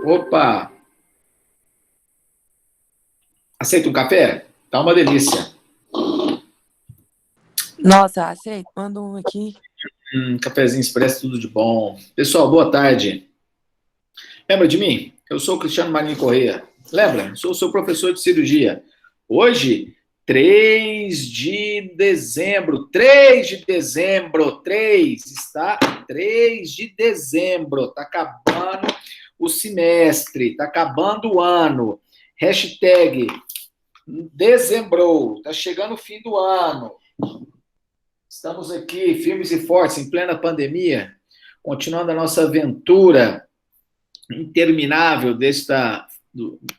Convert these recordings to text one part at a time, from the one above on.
Opa! Aceita um café? Tá uma delícia. Nossa, aceito. Manda um aqui. Cafezinho expresso, tudo de bom. Pessoal, boa tarde. Lembra de mim? Eu sou o Cristiano Marinho Corrêa. Lembra? Sou seu professor de cirurgia. Hoje, 3 de dezembro. 3 de dezembro. 3, está? 3 de dezembro. Está acabando o semestre. Está acabando o ano. Hashtag dezembrou. Está chegando o fim do ano. Estamos aqui, firmes e fortes, em plena pandemia, continuando a nossa aventura interminável desta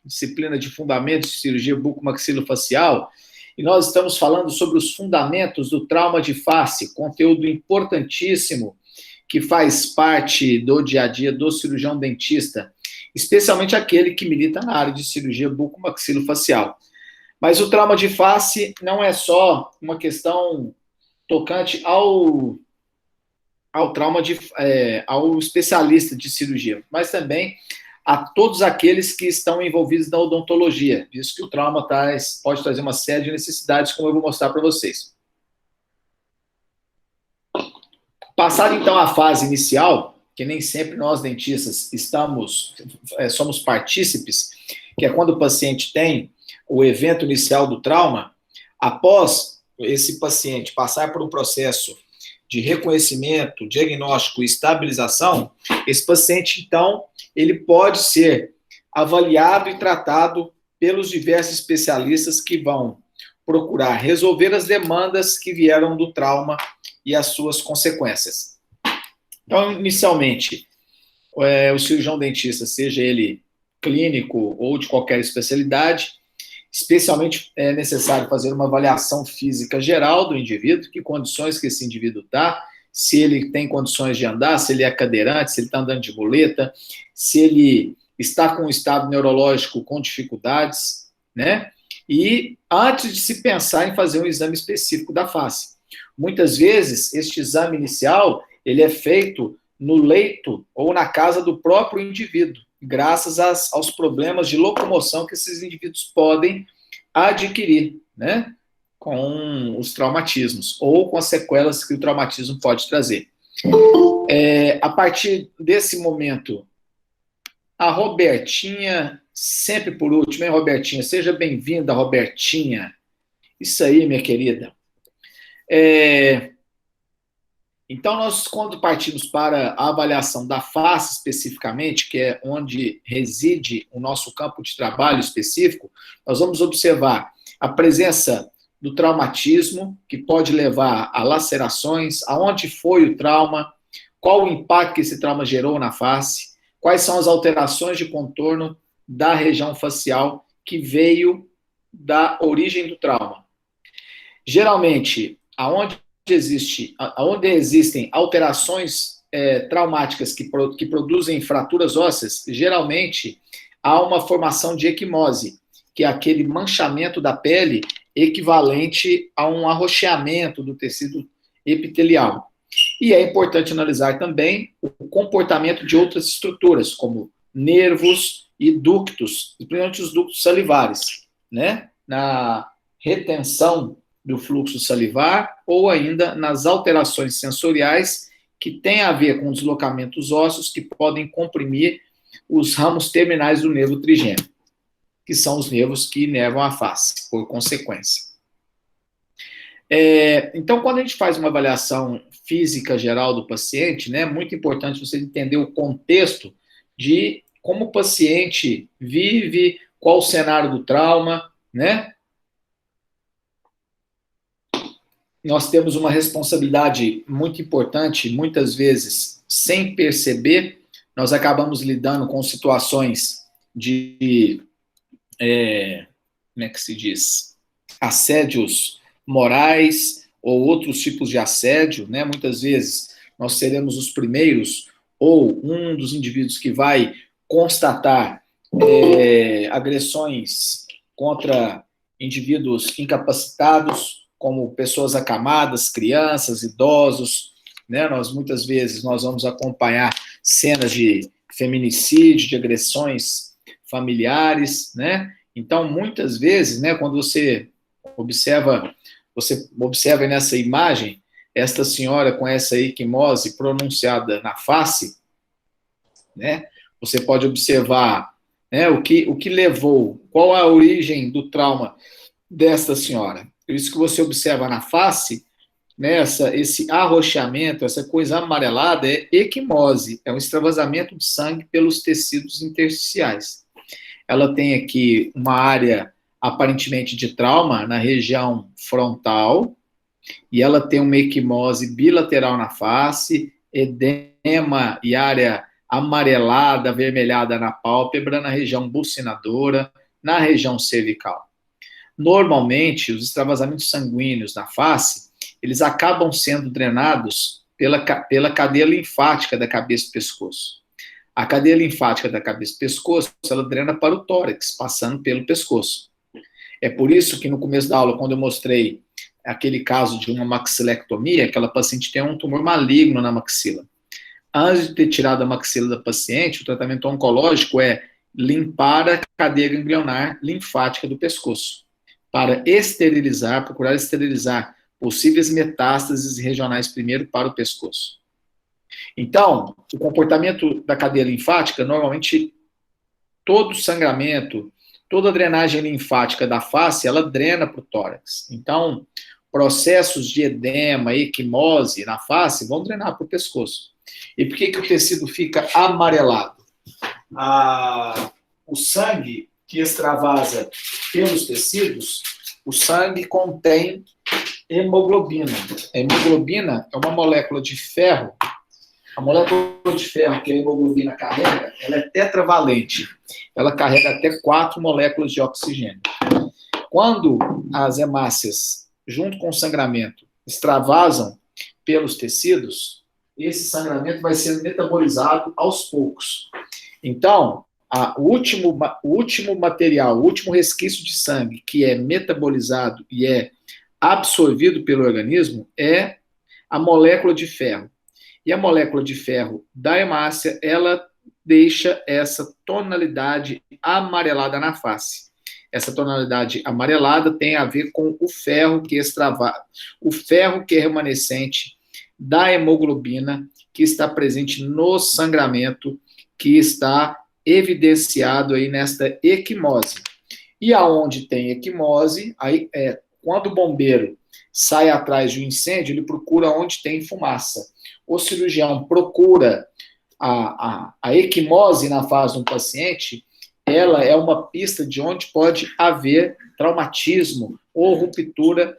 disciplina de fundamentos de cirurgia bucomaxilofacial, e nós estamos falando sobre os fundamentos do trauma de face, conteúdo importantíssimo que faz parte do dia a dia do cirurgião dentista, especialmente aquele que milita na área de cirurgia bucomaxilofacial. Mas o trauma de face não é só uma questão tocante ao trauma ao especialista de cirurgia, mas também a todos aqueles que estão envolvidos na odontologia, visto que o trauma pode trazer uma série de necessidades, como eu vou mostrar para vocês. Passada então a fase inicial, que nem sempre nós dentistas somos partícipes, que é quando o paciente tem o evento inicial do trauma, após esse paciente passar por um processo de reconhecimento, diagnóstico e estabilização, esse paciente, então, ele pode ser avaliado e tratado pelos diversos especialistas que vão procurar resolver as demandas que vieram do trauma e as suas consequências. Então, inicialmente, o cirurgião dentista, seja ele clínico ou de qualquer especialidade, especialmente é necessário fazer uma avaliação física geral do indivíduo, que condições que esse indivíduo está, se ele tem condições de andar, se ele é cadeirante, se ele está andando de muleta, se ele está com um estado neurológico com dificuldades, né? E antes de se pensar em fazer um exame específico da face. Muitas vezes, este exame inicial, ele é feito no leito ou na casa do próprio indivíduo, graças aos problemas de locomoção que esses indivíduos podem adquirir, né, com os traumatismos, ou com as sequelas que o traumatismo pode trazer. A partir desse momento, a Robertinha, sempre por último, hein, Robertinha? Seja bem-vinda, Robertinha. Isso aí, minha querida. Então, nós, quando partimos para a avaliação da face especificamente, que é onde reside o nosso campo de trabalho específico, nós vamos observar a presença do traumatismo, que pode levar a lacerações, aonde foi o trauma, qual o impacto que esse trauma gerou na face, quais são as alterações de contorno da região facial que veio da origem do trauma. Geralmente, aonde existem alterações traumáticas que produzem fraturas ósseas, geralmente há uma formação de equimose, que é aquele manchamento da pele equivalente a um arroxeamento do tecido epitelial. E é importante analisar também o comportamento de outras estruturas, como nervos e ductos, principalmente os ductos salivares, né? Na retenção do fluxo salivar ou ainda nas alterações sensoriais que têm a ver com deslocamentos ósseos que podem comprimir os ramos terminais do nervo trigêmeo, que são os nervos que inervam a face, por consequência. Então, quando a gente faz uma avaliação física geral do paciente, né, é muito importante você entender o contexto de como o paciente vive, qual o cenário do trauma, né? Nós temos uma responsabilidade muito importante, muitas vezes, sem perceber, nós acabamos lidando com situações de, como é que se diz, assédios morais ou outros tipos de assédio, né? Muitas vezes nós seremos os primeiros ou um dos indivíduos que vai constatar agressões contra indivíduos incapacitados, como pessoas acamadas, crianças, idosos, né? Muitas vezes nós vamos acompanhar cenas de feminicídio, de agressões familiares, né? Então, muitas vezes, né, quando você observa nessa imagem, esta senhora com essa equimose pronunciada na face, né? Você pode observar, né, o que levou, qual a origem do trauma desta senhora. Isso que você observa na face, né, esse arroxeamento, essa coisa amarelada, é equimose, é um extravasamento de sangue pelos tecidos intersticiais. Ela tem aqui uma área aparentemente de trauma na região frontal, e ela tem uma equimose bilateral na face, edema e área amarelada, avermelhada na pálpebra, na região bucinadora, na região cervical. Normalmente, os extravasamentos sanguíneos na face, eles acabam sendo drenados pela cadeia linfática da cabeça e pescoço. A cadeia linfática da cabeça e pescoço, ela drena para o tórax, passando pelo pescoço. É por isso que no começo da aula, quando eu mostrei aquele caso de uma maxilectomia, aquela paciente tem um tumor maligno na maxila. Antes de ter tirado a maxila da paciente, o tratamento oncológico é limpar a cadeia ganglionar linfática do pescoço, para esterilizar, procurar esterilizar possíveis metástases regionais primeiro para o pescoço. Então, o comportamento da cadeia linfática, normalmente, todo sangramento, toda a drenagem linfática da face, ela drena para o tórax. Então, processos de edema, equimose na face vão drenar para o pescoço. E por que o tecido fica amarelado? O sangue que extravasa pelos tecidos, o sangue contém hemoglobina. A hemoglobina é uma molécula de ferro. A molécula de ferro que a hemoglobina carrega, ela é tetravalente. Ela carrega até 4 moléculas de oxigênio. Quando as hemácias, junto com o sangramento, extravasam pelos tecidos, esse sangramento vai sendo metabolizado aos poucos. Então, o último material, o último resquício de sangue que é metabolizado e é absorvido pelo organismo é a molécula de ferro. E a molécula de ferro da hemácia, ela deixa essa tonalidade amarelada na face. Essa tonalidade amarelada tem a ver com o ferro que extravasa, o ferro que é remanescente da hemoglobina que está presente no sangramento, que está evidenciado aí nesta equimose. E aonde tem equimose, aí quando o bombeiro sai atrás de um incêndio, ele procura onde tem fumaça. O cirurgião procura a equimose na face de um paciente, ela é uma pista de onde pode haver traumatismo ou ruptura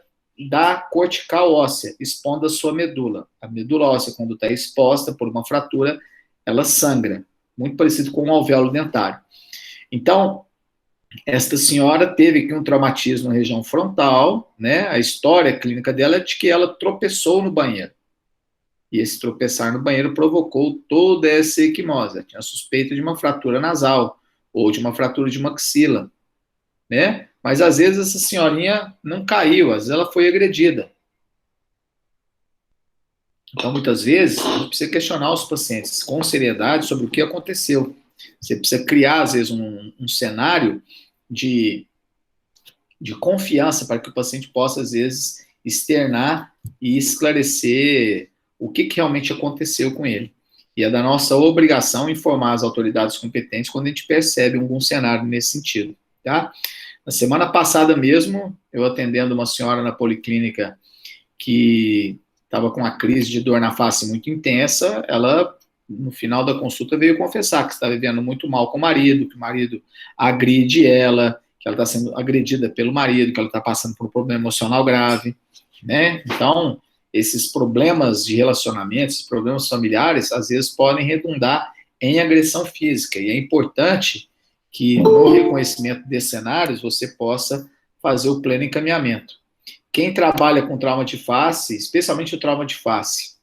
da cortical óssea, expondo a sua medula. A medula óssea, quando está exposta por uma fratura, ela sangra, muito parecido com um alvéolo dentário. Então, esta senhora teve aqui um traumatismo na região frontal, né? A história clínica dela é de que ela tropeçou no banheiro. E esse tropeçar no banheiro provocou toda essa equimose. Ela tinha suspeita de uma fratura nasal ou de uma fratura de maxila, né? Mas às vezes essa senhorinha não caiu, às vezes ela foi agredida. Então, muitas vezes, a gente precisa questionar os pacientes com seriedade sobre o que aconteceu. Você precisa criar, às vezes, um cenário de confiança para que o paciente possa, às vezes, externar e esclarecer o que realmente aconteceu com ele. E é da nossa obrigação informar as autoridades competentes quando a gente percebe algum cenário nesse sentido, tá? Na semana passada mesmo, eu atendendo uma senhora na policlínica que estava com uma crise de dor na face muito intensa, ela, no final da consulta, veio confessar que está vivendo muito mal com o marido, que o marido agride ela, que ela está sendo agredida pelo marido, que ela está passando por um problema emocional grave, né? Então, esses problemas de relacionamento, esses problemas familiares, às vezes podem redundar em agressão física, e é importante que no reconhecimento desses cenários você possa fazer o pleno encaminhamento. Quem trabalha com trauma de face, especialmente o trauma de face,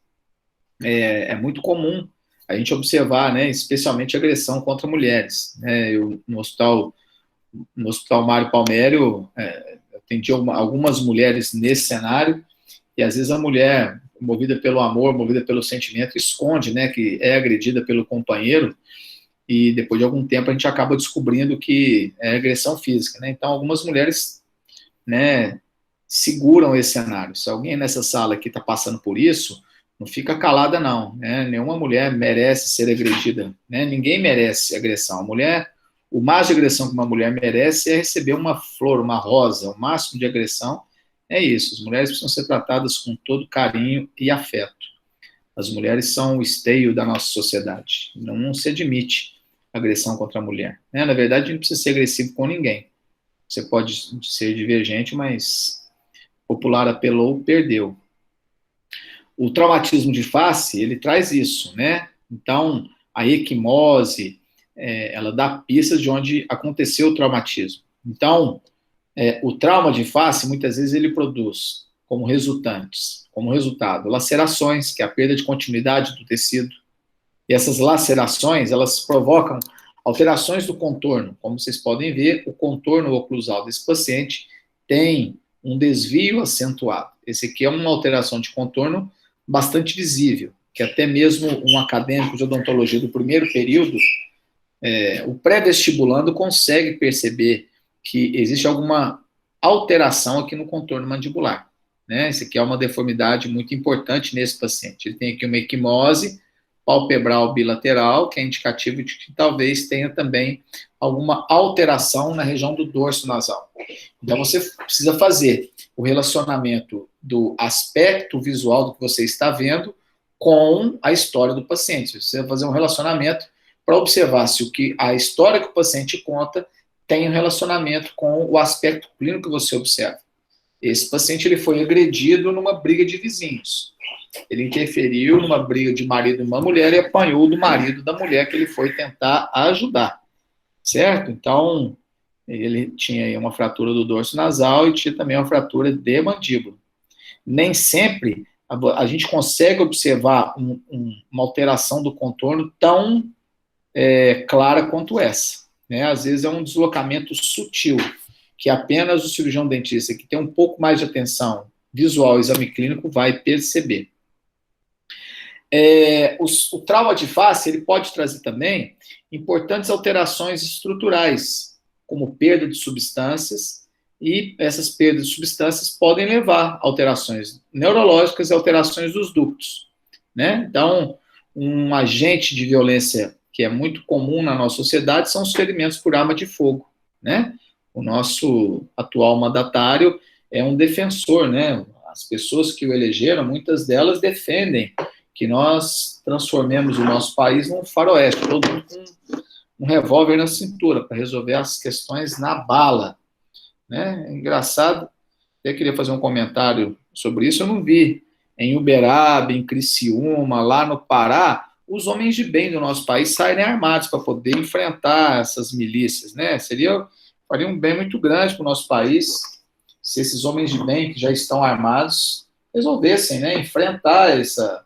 é muito comum a gente observar, né, especialmente agressão contra mulheres. Né? Eu, no hospital Mário Palmério, atendi algumas mulheres nesse cenário, e às vezes a mulher, movida pelo amor, movida pelo sentimento, esconde, né, que é agredida pelo companheiro, e depois de algum tempo a gente acaba descobrindo que é agressão física, né? Então, algumas mulheres, né, seguram esse cenário. Se alguém nessa sala aqui está passando por isso, não fica calada, não, né? Nenhuma mulher merece ser agredida, né? Ninguém merece agressão. A mulher, o máximo de agressão que uma mulher merece é receber uma flor, uma rosa. O máximo de agressão é isso. As mulheres precisam ser tratadas com todo carinho e afeto. As mulheres são o esteio da nossa sociedade. Não se admite agressão contra a mulher, né? Na verdade, a gente não precisa ser agressivo com ninguém. Você pode ser divergente, mas popular apelou, perdeu. O traumatismo de face, ele traz isso, né? Então, a equimose, ela dá pistas de onde aconteceu o traumatismo. Então, o trauma de face, muitas vezes, ele produz como resultado, lacerações, que é a perda de continuidade do tecido. E essas lacerações, elas provocam alterações do contorno. Como vocês podem ver, o contorno oclusal desse paciente tem um desvio acentuado. Esse aqui é uma alteração de contorno bastante visível, que até mesmo um acadêmico de odontologia do primeiro período, o pré-vestibulando consegue perceber que existe alguma alteração aqui no contorno mandibular, né? Esse aqui é uma deformidade muito importante nesse paciente. Ele tem aqui uma equimose palpebral bilateral, que é indicativo de que talvez tenha também alguma alteração na região do dorso nasal. Então, você precisa fazer o relacionamento do aspecto visual do que você está vendo com a história do paciente. Você precisa fazer um relacionamento para observar se a história que o paciente conta tem um relacionamento com o aspecto clínico que você observa. Esse paciente ele foi agredido numa briga de vizinhos. Ele interferiu numa briga de marido e uma mulher e apanhou do marido da mulher que ele foi tentar ajudar, certo? Então, ele tinha uma fratura do dorso nasal e tinha também uma fratura de mandíbula. Nem sempre a gente consegue observar uma alteração do contorno tão clara quanto essa, né? Às vezes é um deslocamento sutil, que apenas o cirurgião dentista, que tem um pouco mais de atenção visual e exame clínico, vai perceber. O trauma de face, ele pode trazer também importantes alterações estruturais, como perda de substâncias, e essas perdas de substâncias podem levar a alterações neurológicas e alterações dos ductos, né? Então, um agente de violência que é muito comum na nossa sociedade são os ferimentos por arma de fogo, né? O nosso atual mandatário é um defensor, né? As pessoas que o elegeram, muitas delas defendem que nós transformemos o nosso país num faroeste, todo mundo com um revólver na cintura para resolver as questões na bala, né? É engraçado, eu queria fazer um comentário sobre isso, eu não vi em Uberaba, em Criciúma, lá no Pará, os homens de bem do nosso país saírem armados para poder enfrentar essas milícias, né? Faria um bem muito grande para o nosso país se esses homens de bem que já estão armados resolvessem, né, enfrentar essa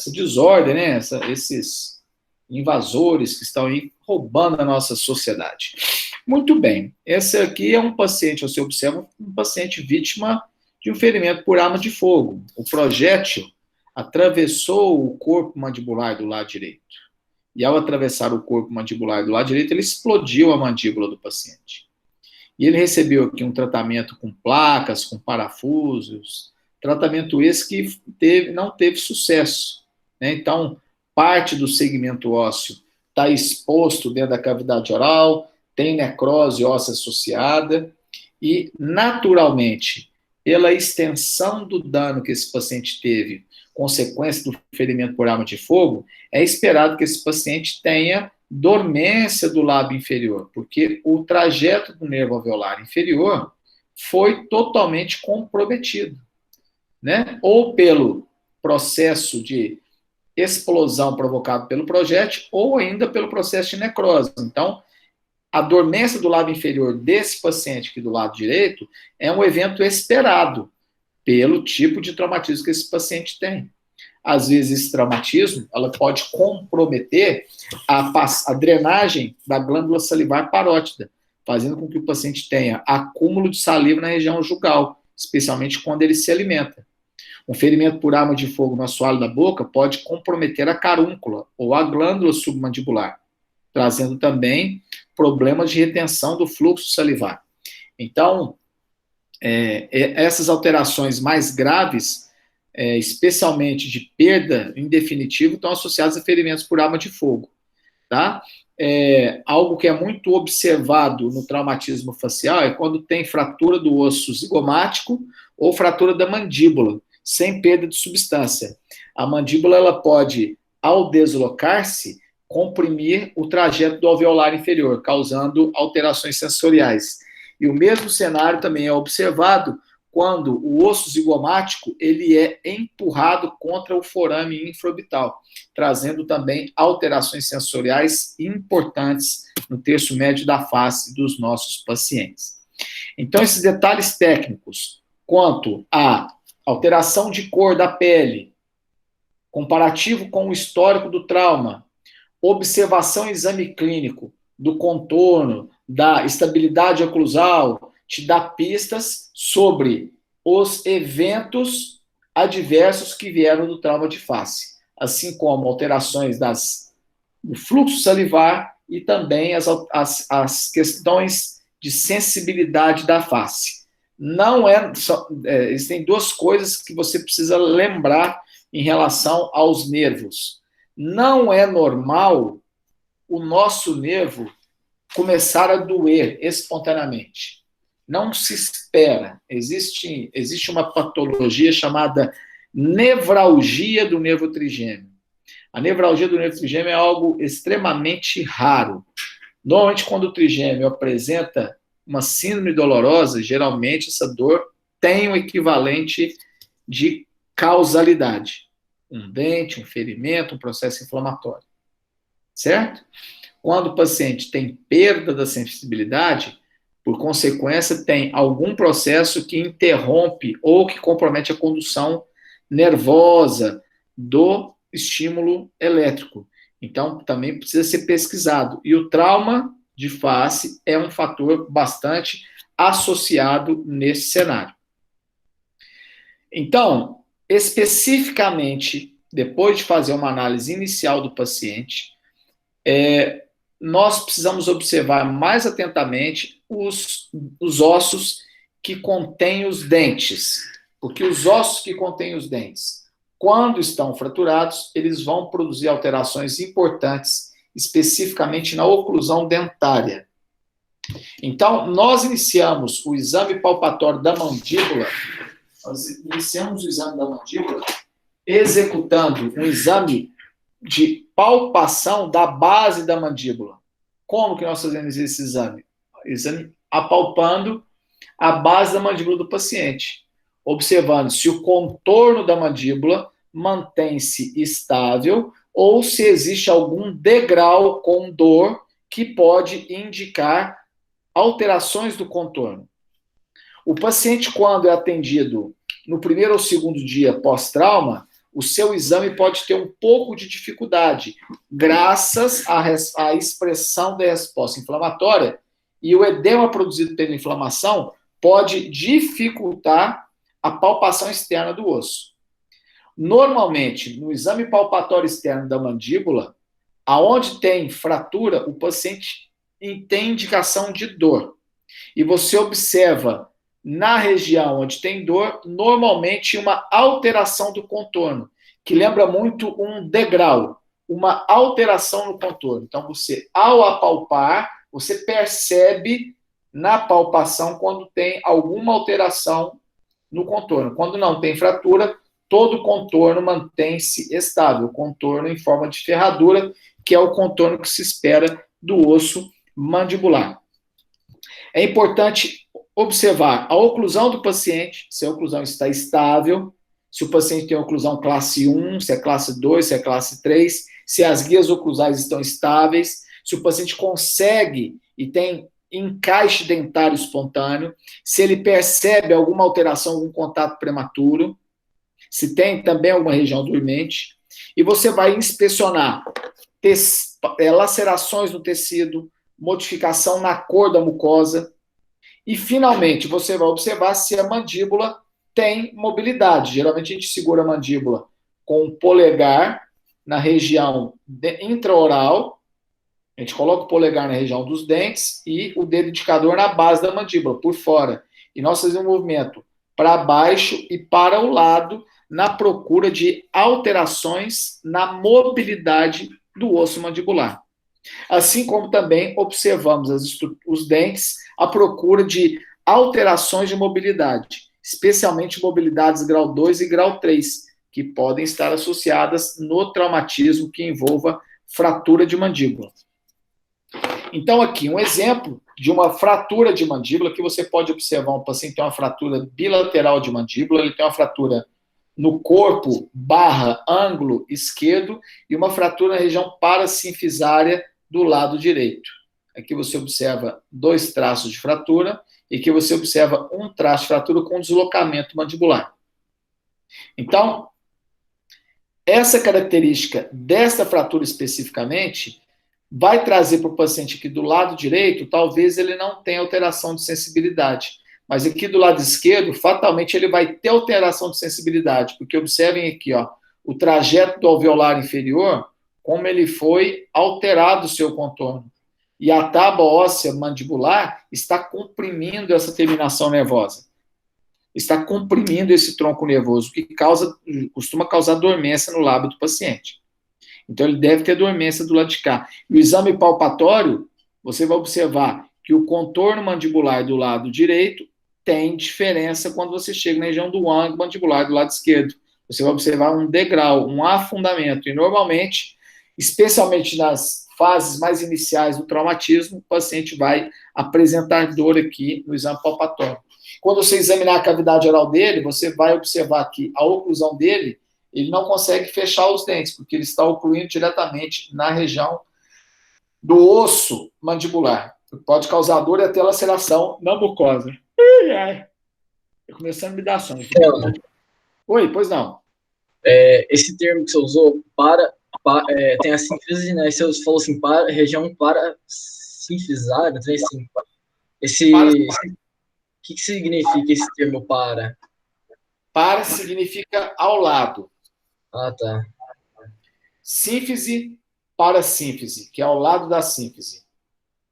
desordem, né, esses invasores que estão aí roubando a nossa sociedade. Muito bem, esse aqui é um paciente, você observa, um paciente vítima de um ferimento por arma de fogo. O projétil atravessou o corpo mandibular do lado direito. E ao atravessar o corpo mandibular do lado direito, ele explodiu a mandíbula do paciente. E ele recebeu aqui um tratamento com placas, com parafusos, tratamento esse que não teve sucesso, né? Então, parte do segmento ósseo está exposto dentro da cavidade oral, tem necrose óssea associada, e, naturalmente, pela extensão do dano que esse paciente teve, consequência do ferimento por arma de fogo, é esperado que esse paciente tenha dormência do lábio inferior, porque o trajeto do nervo alveolar inferior foi totalmente comprometido, né? Ou pelo processo de explosão provocado pelo projétil, ou ainda pelo processo de necrose. Então, a dormência do lábio inferior desse paciente aqui do lado direito é um evento esperado pelo tipo de traumatismo que esse paciente tem. Às vezes, esse traumatismo ela pode comprometer a drenagem da glândula salivar parótida, fazendo com que o paciente tenha acúmulo de saliva na região jugal, especialmente quando ele se alimenta. Um ferimento por arma de fogo no assoalho da boca pode comprometer a carúncula ou a glândula submandibular. trazendo também problemas de retenção do fluxo salivar. Então, essas alterações mais graves, especialmente de perda em definitivo, estão associadas a ferimentos por arma de fogo, tá? Algo que é muito observado no traumatismo facial é quando tem fratura do osso zigomático ou fratura da mandíbula, sem perda de substância. A mandíbula, ela pode, ao deslocar-se, comprimir o trajeto do alveolar inferior, causando alterações sensoriais. E o mesmo cenário também é observado quando o osso zigomático ele é empurrado contra o forame infraorbital, trazendo também alterações sensoriais importantes no terço médio da face dos nossos pacientes. Então, esses detalhes técnicos, quanto à alteração de cor da pele, comparativo com o histórico do trauma, observação e exame clínico do contorno, da estabilidade oclusal, te dá pistas sobre os eventos adversos que vieram do trauma de face, assim como alterações do fluxo salivar e também as questões de sensibilidade da face. Não existem duas coisas que você precisa lembrar em relação aos nervos. Não é normal o nosso nervo começar a doer espontaneamente. Não se espera. Existe uma patologia chamada nevralgia do nervo trigêmeo. A nevralgia do nervo trigêmeo é algo extremamente raro. Normalmente, quando o trigêmeo apresenta uma síndrome dolorosa, geralmente essa dor tem um equivalente de causalidade. Um dente, um ferimento, um processo inflamatório. Certo? Quando o paciente tem perda da sensibilidade, por consequência, tem algum processo que interrompe ou que compromete a condução nervosa do estímulo elétrico. Então, também precisa ser pesquisado. E o trauma de face é um fator bastante associado nesse cenário. Então, especificamente, depois de fazer uma análise inicial do paciente, nós precisamos observar mais atentamente os ossos que contêm os dentes. Porque os ossos que contêm os dentes, quando estão fraturados, eles vão produzir alterações importantes, especificamente na oclusão dentária. Então, nós iniciamos o exame palpatório da mandíbula, executando um exame de palpação da base da mandíbula. Como que nós fazemos esse exame? Exame apalpando a base da mandíbula do paciente, observando se o contorno da mandíbula mantém-se estável ou se existe algum degrau com dor que pode indicar alterações do contorno. O paciente, quando é atendido no primeiro ou segundo dia pós-trauma, o seu exame pode ter um pouco de dificuldade, graças à expressão da resposta inflamatória, e o edema produzido pela inflamação pode dificultar a palpação externa do osso. Normalmente, no exame palpatório externo da mandíbula, aonde tem fratura, o paciente tem indicação de dor. E você observa na região onde tem dor, normalmente uma alteração do contorno, que lembra muito um degrau, uma alteração no contorno. Então, você, ao apalpar, você percebe na palpação quando tem alguma alteração no contorno. Quando não tem fratura, todo o contorno mantém-se estável, o contorno em forma de ferradura, que é o contorno que se espera do osso mandibular. É importante observar a oclusão do paciente, se a oclusão está estável, se o paciente tem oclusão classe 1, se é classe 2, se é classe 3, se as guias oclusais estão estáveis, se o paciente consegue e tem encaixe dentário espontâneo, se ele percebe alguma alteração, algum contato prematuro, se tem também alguma região dormente, e você vai inspecionar lacerações no tecido, modificação na cor da mucosa, e finalmente você vai observar se a mandíbula tem mobilidade. Geralmente a gente segura a mandíbula com o polegar na região intraoral, A gente coloca o polegar na região dos dentes e o dedo indicador na base da mandíbula, por fora. E nós fazemos um movimento para baixo e para o lado, na procura de alterações na mobilidade do osso mandibular. Assim como também observamos os dentes à procura de alterações de mobilidade, especialmente mobilidades grau 2 e grau 3, que podem estar associadas no traumatismo que envolva fratura de mandíbula. Então, aqui, um exemplo de uma fratura de mandíbula, que você pode observar um paciente que tem uma fratura bilateral de mandíbula, ele tem uma fratura no corpo / ângulo esquerdo e uma fratura na região parasinfisária do lado direito. Aqui você observa 2 traços de fratura e aqui você observa um traço de fratura com deslocamento mandibular. Então, essa característica dessa fratura especificamente vai trazer para o paciente aqui do lado direito, talvez ele não tenha alteração de sensibilidade. Mas aqui do lado esquerdo, fatalmente ele vai ter alteração de sensibilidade, porque observem aqui, ó, o trajeto do alveolar inferior, como ele foi alterado o seu contorno. E a tábua óssea mandibular está comprimindo essa terminação nervosa. Está comprimindo esse tronco nervoso, que costuma causar dormência no lábio do paciente. Então, ele deve ter dormência do lado de cá. E o exame palpatório, você vai observar que o contorno mandibular do lado direito tem diferença quando você chega na região do ângulo mandibular do lado esquerdo. Você vai observar um degrau, um afundamento. E, normalmente, especialmente nas fases mais iniciais do traumatismo, o paciente vai apresentar dor aqui no exame palpatório. Quando você examinar a cavidade oral dele, você vai observar que a oclusão dele, ele não consegue fechar os dentes, porque ele está ocluindo diretamente na região do osso mandibular. Pode causar dor e até laceração na mucosa. Ai, ai. Tô começando a me dar sono. Oi, pois não. Esse termo que você usou, tem a sínfise, né? Você falou assim, região parasinfisária, tem assim. O que significa esse termo para? Para significa ao lado. Ah, tá. Sínfise, parassínfise, que é ao lado da sínfise.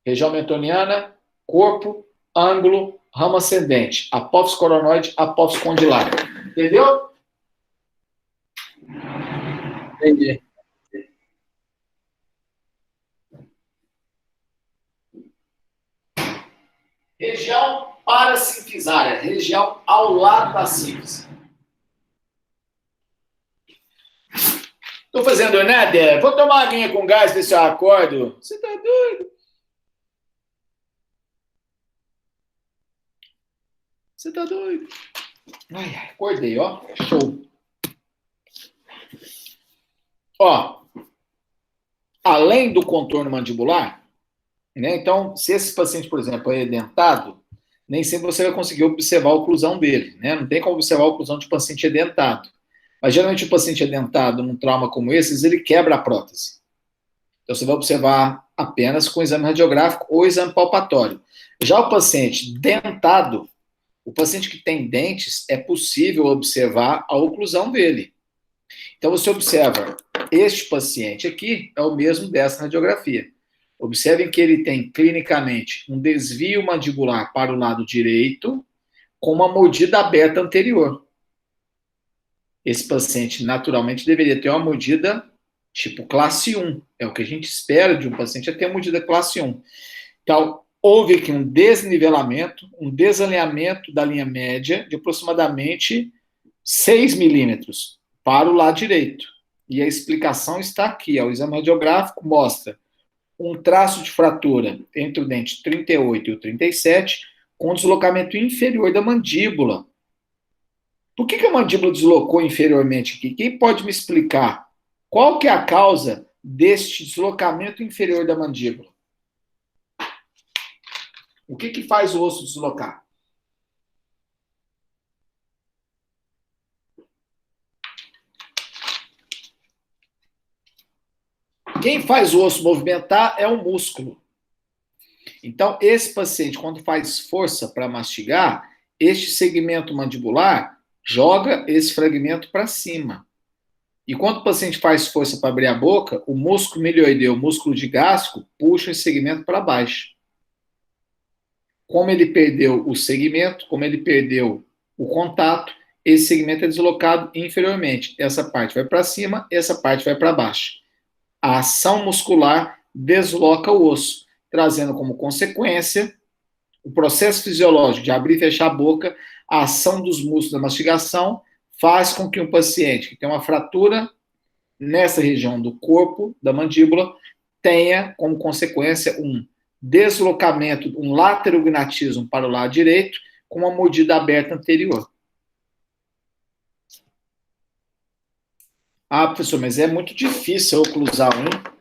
Região mentoniana, corpo, ângulo, ramo ascendente. Apófise coronoide, apófise condilar. Entendeu? Entendi. Região parasinfisária, região ao lado da sínfise. Estou fazendo nada? Vou tomar uma aguinha com gás, ver se eu acordo. Você tá doido? Você tá doido? Ai, acordei, ó. Show. Ó, além do contorno mandibular, né? Então, se esse paciente, por exemplo, é edentado, nem sempre você vai conseguir observar a oclusão dele, né? Não tem como observar a oclusão de um paciente edentado. Mas, geralmente, o paciente edentado, num trauma como esse, ele quebra a prótese. Então, você vai observar apenas com exame radiográfico ou exame palpatório. Já o paciente dentado, o paciente que tem dentes, é possível observar a oclusão dele. Então, você observa, este paciente aqui é o mesmo dessa radiografia. Observem que ele tem, clinicamente, um desvio mandibular para o lado direito, com uma mordida aberta anterior. Esse paciente, naturalmente, deveria ter uma mordida tipo classe 1. É o que a gente espera de um paciente, é ter uma mordida classe 1. Então, houve aqui um desnivelamento, um desalinhamento da linha média de aproximadamente 6 milímetros para o lado direito. E a explicação está aqui. O exame radiográfico mostra um traço de fratura entre o dente 38 e o 37, com deslocamento inferior da mandíbula. Por que a mandíbula deslocou inferiormente aqui? Quem pode me explicar qual que é a causa deste deslocamento inferior da mandíbula? O que faz o osso deslocar? Quem faz o osso movimentar é o músculo. Então, esse paciente, quando faz força para mastigar, este segmento mandibular joga esse fragmento para cima. E quando o paciente faz força para abrir a boca, o músculo milioideu, o músculo digástrico, puxa esse segmento para baixo. Como ele perdeu o segmento, como ele perdeu o contato, esse segmento é deslocado inferiormente. Essa parte vai para cima, essa parte vai para baixo. A ação muscular desloca o osso, trazendo como consequência o processo fisiológico de abrir e fechar a boca, a ação dos músculos da mastigação faz com que um paciente que tem uma fratura nessa região do corpo, da mandíbula, tenha como consequência um deslocamento, um laterognatismo para o lado direito, com uma mordida aberta anterior. Ah, professor, mas é muito difícil a oclusão, hein?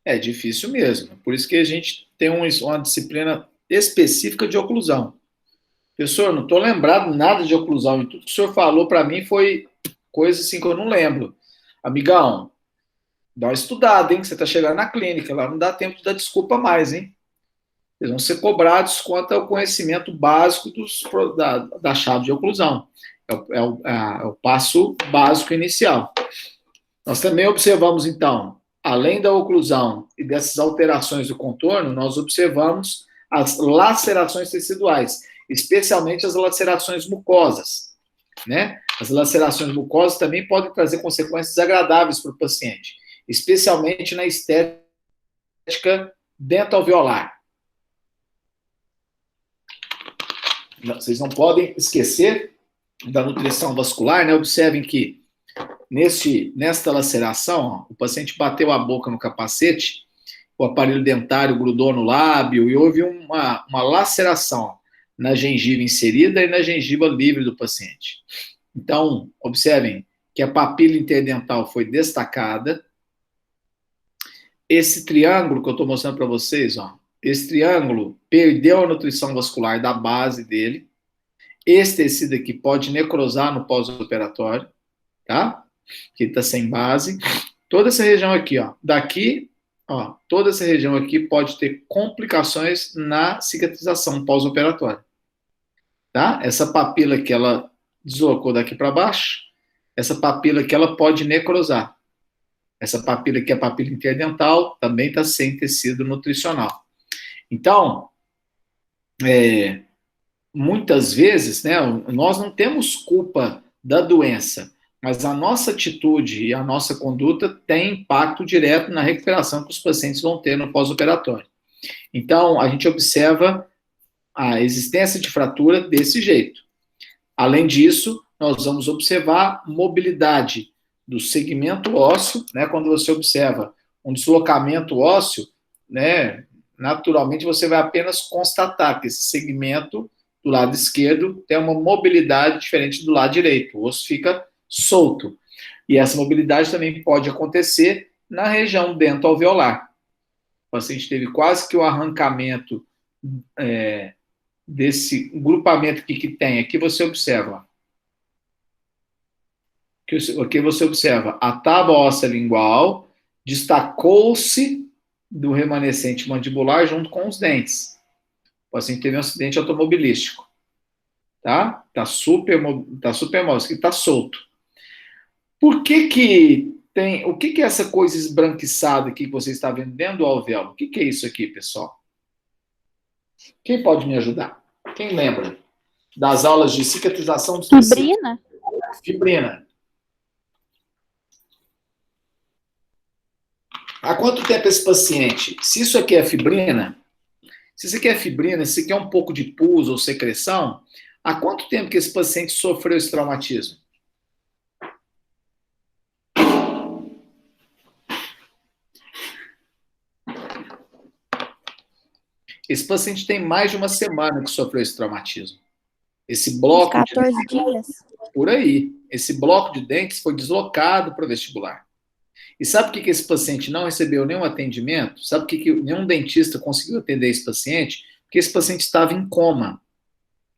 É difícil mesmo. Por isso que a gente tem uma disciplina específica de oclusão. Professor, não estou lembrado nada de oclusão. E tudo que o senhor falou para mim foi coisa assim que eu não lembro. Amigão, dá uma estudada, hein? Que você está chegando na clínica. Lá não dá tempo de dar desculpa mais, hein? Eles vão ser cobrados quanto ao conhecimento básico da chave de oclusão. É o passo básico inicial. Nós também observamos, então, além da oclusão e dessas alterações do contorno, nós observamos as lacerações teciduais, especialmente as lacerações mucosas, né? As lacerações mucosas também podem trazer consequências desagradáveis para o paciente, especialmente na estética dentalveolar. Vocês não podem esquecer da nutrição vascular, né? Observem que nesta laceração, ó, o paciente bateu a boca no capacete, o aparelho dentário grudou no lábio e houve uma laceração ó, na gengiva inserida e na gengiva livre do paciente. Então, observem que a papila interdental foi destacada. Esse triângulo que eu estou mostrando para vocês, ó, esse triângulo perdeu a nutrição vascular da base dele. Esse tecido aqui pode necrosar no pós-operatório, tá? Que está sem base. Toda essa região aqui, ó, daqui, ó, toda essa região aqui pode ter complicações na cicatrização pós-operatória, tá? Essa papila que ela deslocou daqui para baixo, essa papila que ela pode necrosar. Essa papila aqui, a papila interdental, também está sem tecido nutricional. Então, muitas vezes, né, nós não temos culpa da doença, mas a nossa atitude e a nossa conduta tem impacto direto na recuperação que os pacientes vão ter no pós-operatório. Então, a gente observa a existência de fratura desse jeito. Além disso, nós vamos observar mobilidade do segmento ósseo, né, quando você observa um deslocamento ósseo, né, naturalmente você vai apenas constatar que esse segmento do lado esquerdo tem uma mobilidade diferente do lado direito, o osso fica solto. E essa mobilidade também pode acontecer na região dentoalveolar. O paciente teve quase que o arrancamento desse grupamento aqui que tem. Aqui você observa. Aqui você observa a tábua óssea lingual destacou-se do remanescente mandibular junto com os dentes. O paciente teve um acidente automobilístico. Tá? Tá super móvel, isso aqui tá solto. Por que tem, o que é essa coisa esbranquiçada aqui que você está vendo dentro do alvéolo? O que é isso aqui, pessoal? Quem pode me ajudar? Quem lembra das aulas de cicatrização dos tecidos? Fibrina? Fibrina. Há quanto tempo esse paciente, se isso aqui é fibrina, se isso aqui é fibrina, se isso aqui é um pouco de pus ou secreção, há quanto tempo que esse paciente sofreu esse traumatismo? Esse paciente tem mais de uma semana que sofreu esse traumatismo. Esse bloco 14 dias. Por aí. Esse bloco de dentes foi deslocado para o vestibular. E sabe por que esse paciente não recebeu nenhum atendimento? Sabe por que nenhum dentista conseguiu atender esse paciente? Porque esse paciente estava em coma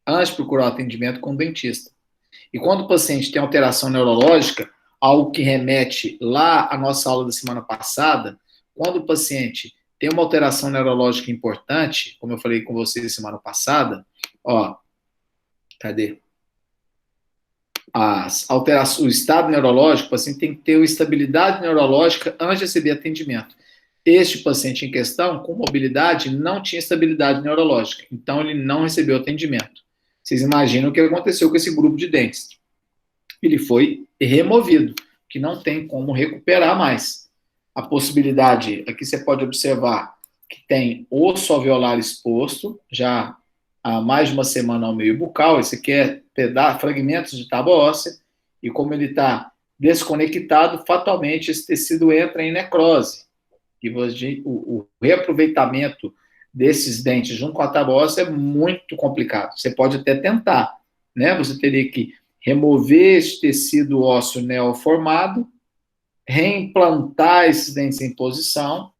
antes de procurar o atendimento com o dentista. E quando o paciente tem alteração neurológica, algo que remete lá à nossa aula da semana passada, quando o paciente tem uma alteração neurológica importante, como eu falei com vocês semana passada, ó, cadê? as alterações, o estado neurológico, o paciente tem que ter uma estabilidade neurológica antes de receber atendimento. Este paciente em questão, com mobilidade, não tinha estabilidade neurológica, então ele não recebeu atendimento. Vocês imaginam o que aconteceu com esse grupo de dentes? Ele foi removido, que não tem como recuperar mais. A possibilidade, aqui você pode observar que tem osso alveolar exposto, já há mais de uma semana ao meio bucal, esse aqui é fragmentos de tábua óssea, e como ele está desconectado, fatalmente esse tecido entra em necrose. E o reaproveitamento desses dentes junto com a tábua óssea é muito complicado. Você pode até tentar, né? Você teria que remover esse tecido ósseo neoformado, reimplantar esses dentes em posição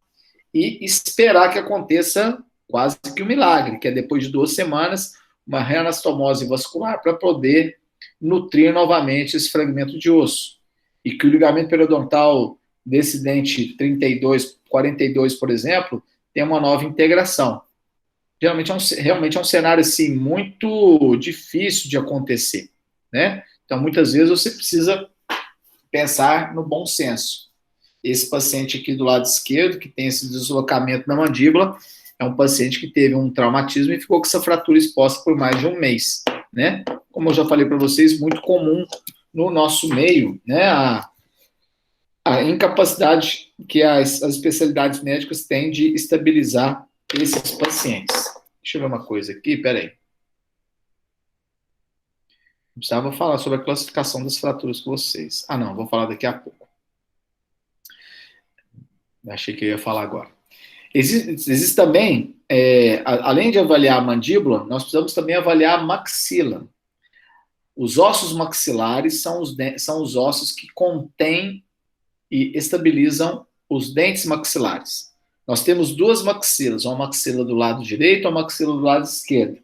e esperar que aconteça quase que um milagre, que é depois de 2 semanas, uma reanastomose vascular para poder nutrir novamente esse fragmento de osso. E que o ligamento periodontal desse dente 32, 42, por exemplo, tem uma nova integração. Realmente é um cenário assim, muito difícil de acontecer, né? Então, muitas vezes você precisa pensar no bom senso. Esse paciente aqui do lado esquerdo, que tem esse deslocamento na mandíbula, é um paciente que teve um traumatismo e ficou com essa fratura exposta por mais de um mês, né? Como eu já falei para vocês, muito comum no nosso meio, né? A incapacidade que as especialidades médicas têm de estabilizar esses pacientes. Deixa eu ver uma coisa aqui, peraí. Precisava falar sobre a classificação das fraturas com vocês. Ah, não, vou falar daqui a pouco. Achei que eu ia falar agora. Existe também, além de avaliar a mandíbula, nós precisamos também avaliar a maxila. Os ossos maxilares são os ossos que contêm e estabilizam os dentes maxilares. Nós temos 2 maxilas, uma maxila do lado direito e uma maxila do lado esquerdo.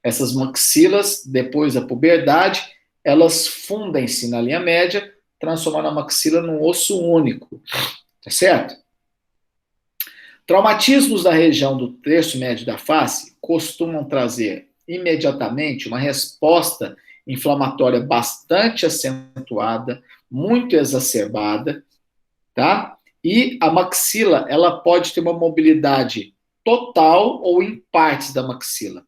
Essas maxilas, depois da puberdade, elas fundem-se na linha média, transformando a maxila num osso único. Tá certo? Traumatismos da região do terço médio da face costumam trazer imediatamente uma resposta inflamatória bastante acentuada, muito exacerbada, tá? E a maxila, ela pode ter uma mobilidade total ou em partes da maxila.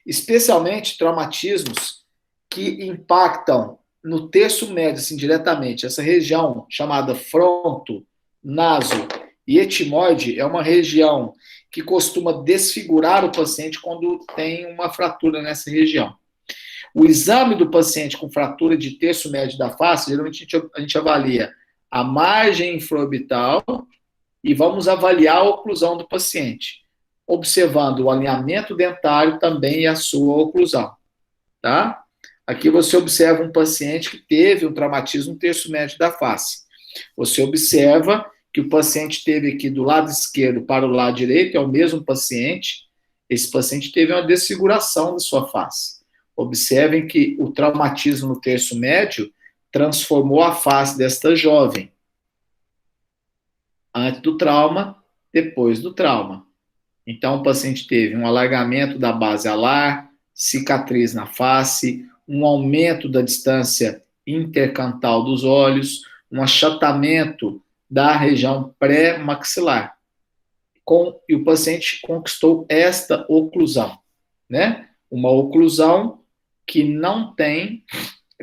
Especialmente traumatismos que impactam no terço médio, assim, diretamente. Essa região chamada fronto, naso e etimoide é uma região que costuma desfigurar o paciente quando tem uma fratura nessa região. O exame do paciente com fratura de terço médio da face, geralmente a gente avalia a margem infraorbital e vamos avaliar a oclusão do paciente, observando o alinhamento dentário também e a sua oclusão, tá? Aqui você observa um paciente que teve um traumatismo no terço médio da face. Você observa que o paciente teve aqui do lado esquerdo para o lado direito, é o mesmo paciente. Esse paciente teve uma desfiguração da sua face. Observem que o traumatismo no terço médio transformou a face desta jovem. Antes do trauma, depois do trauma. Então, o paciente teve um alargamento da base alar, cicatriz na face, um aumento da distância intercantal dos olhos, um achatamento da região pré-maxilar. E o paciente conquistou esta oclusão, né? Uma oclusão que não tem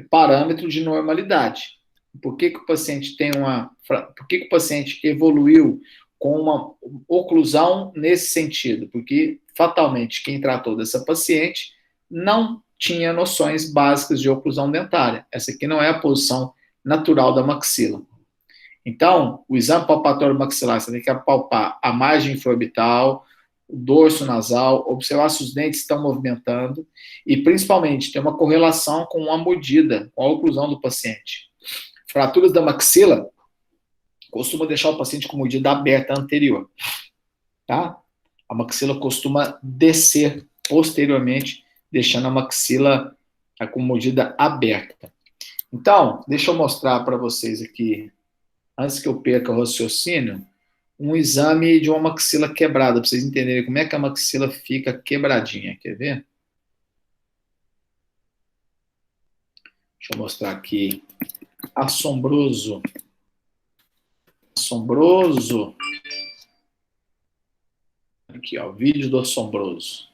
parâmetro de normalidade. Por que o paciente Por que o paciente evoluiu com uma oclusão nesse sentido? Porque, fatalmente, quem tratou dessa paciente não tinha noções básicas de oclusão dentária. Essa aqui não é a posição natural da maxila. Então, o exame palpatório maxilar, você tem que apalpar a margem infraorbital, o dorso nasal, observar se os dentes estão movimentando e, principalmente, ter uma correlação com a mordida, com a oclusão do paciente. Fraturas da maxila costuma deixar o paciente com mordida aberta anterior, tá? A maxila costuma descer posteriormente, deixando a maxila com mordida aberta. Então, deixa eu mostrar para vocês aqui, antes que eu perca o raciocínio, um exame de uma maxila quebrada, para vocês entenderem como é que a maxila fica quebradinha. Quer ver? Deixa eu mostrar aqui. Assombroso. Assombroso. Aqui, ó, vídeo do assombroso.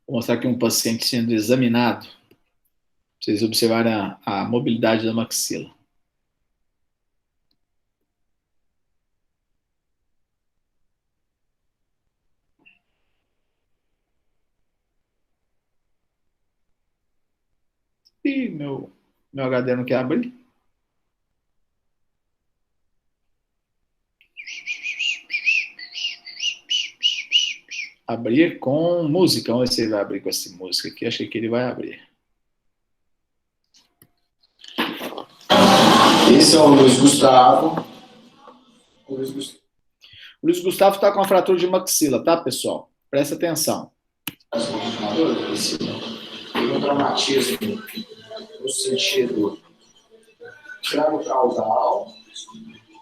Vou mostrar aqui um paciente sendo examinado. Pra vocês observarem a mobilidade da maxila. Ih, meu HD não quer abrir. Abrir com música. Vamos ver se ele vai abrir com essa música aqui. Achei que ele vai abrir. Esse é o Luiz Gustavo. O Luiz Gustavo está com a fratura de maxila, tá, pessoal? Presta atenção. Tem um traumatismo no sentido crânio-caudal,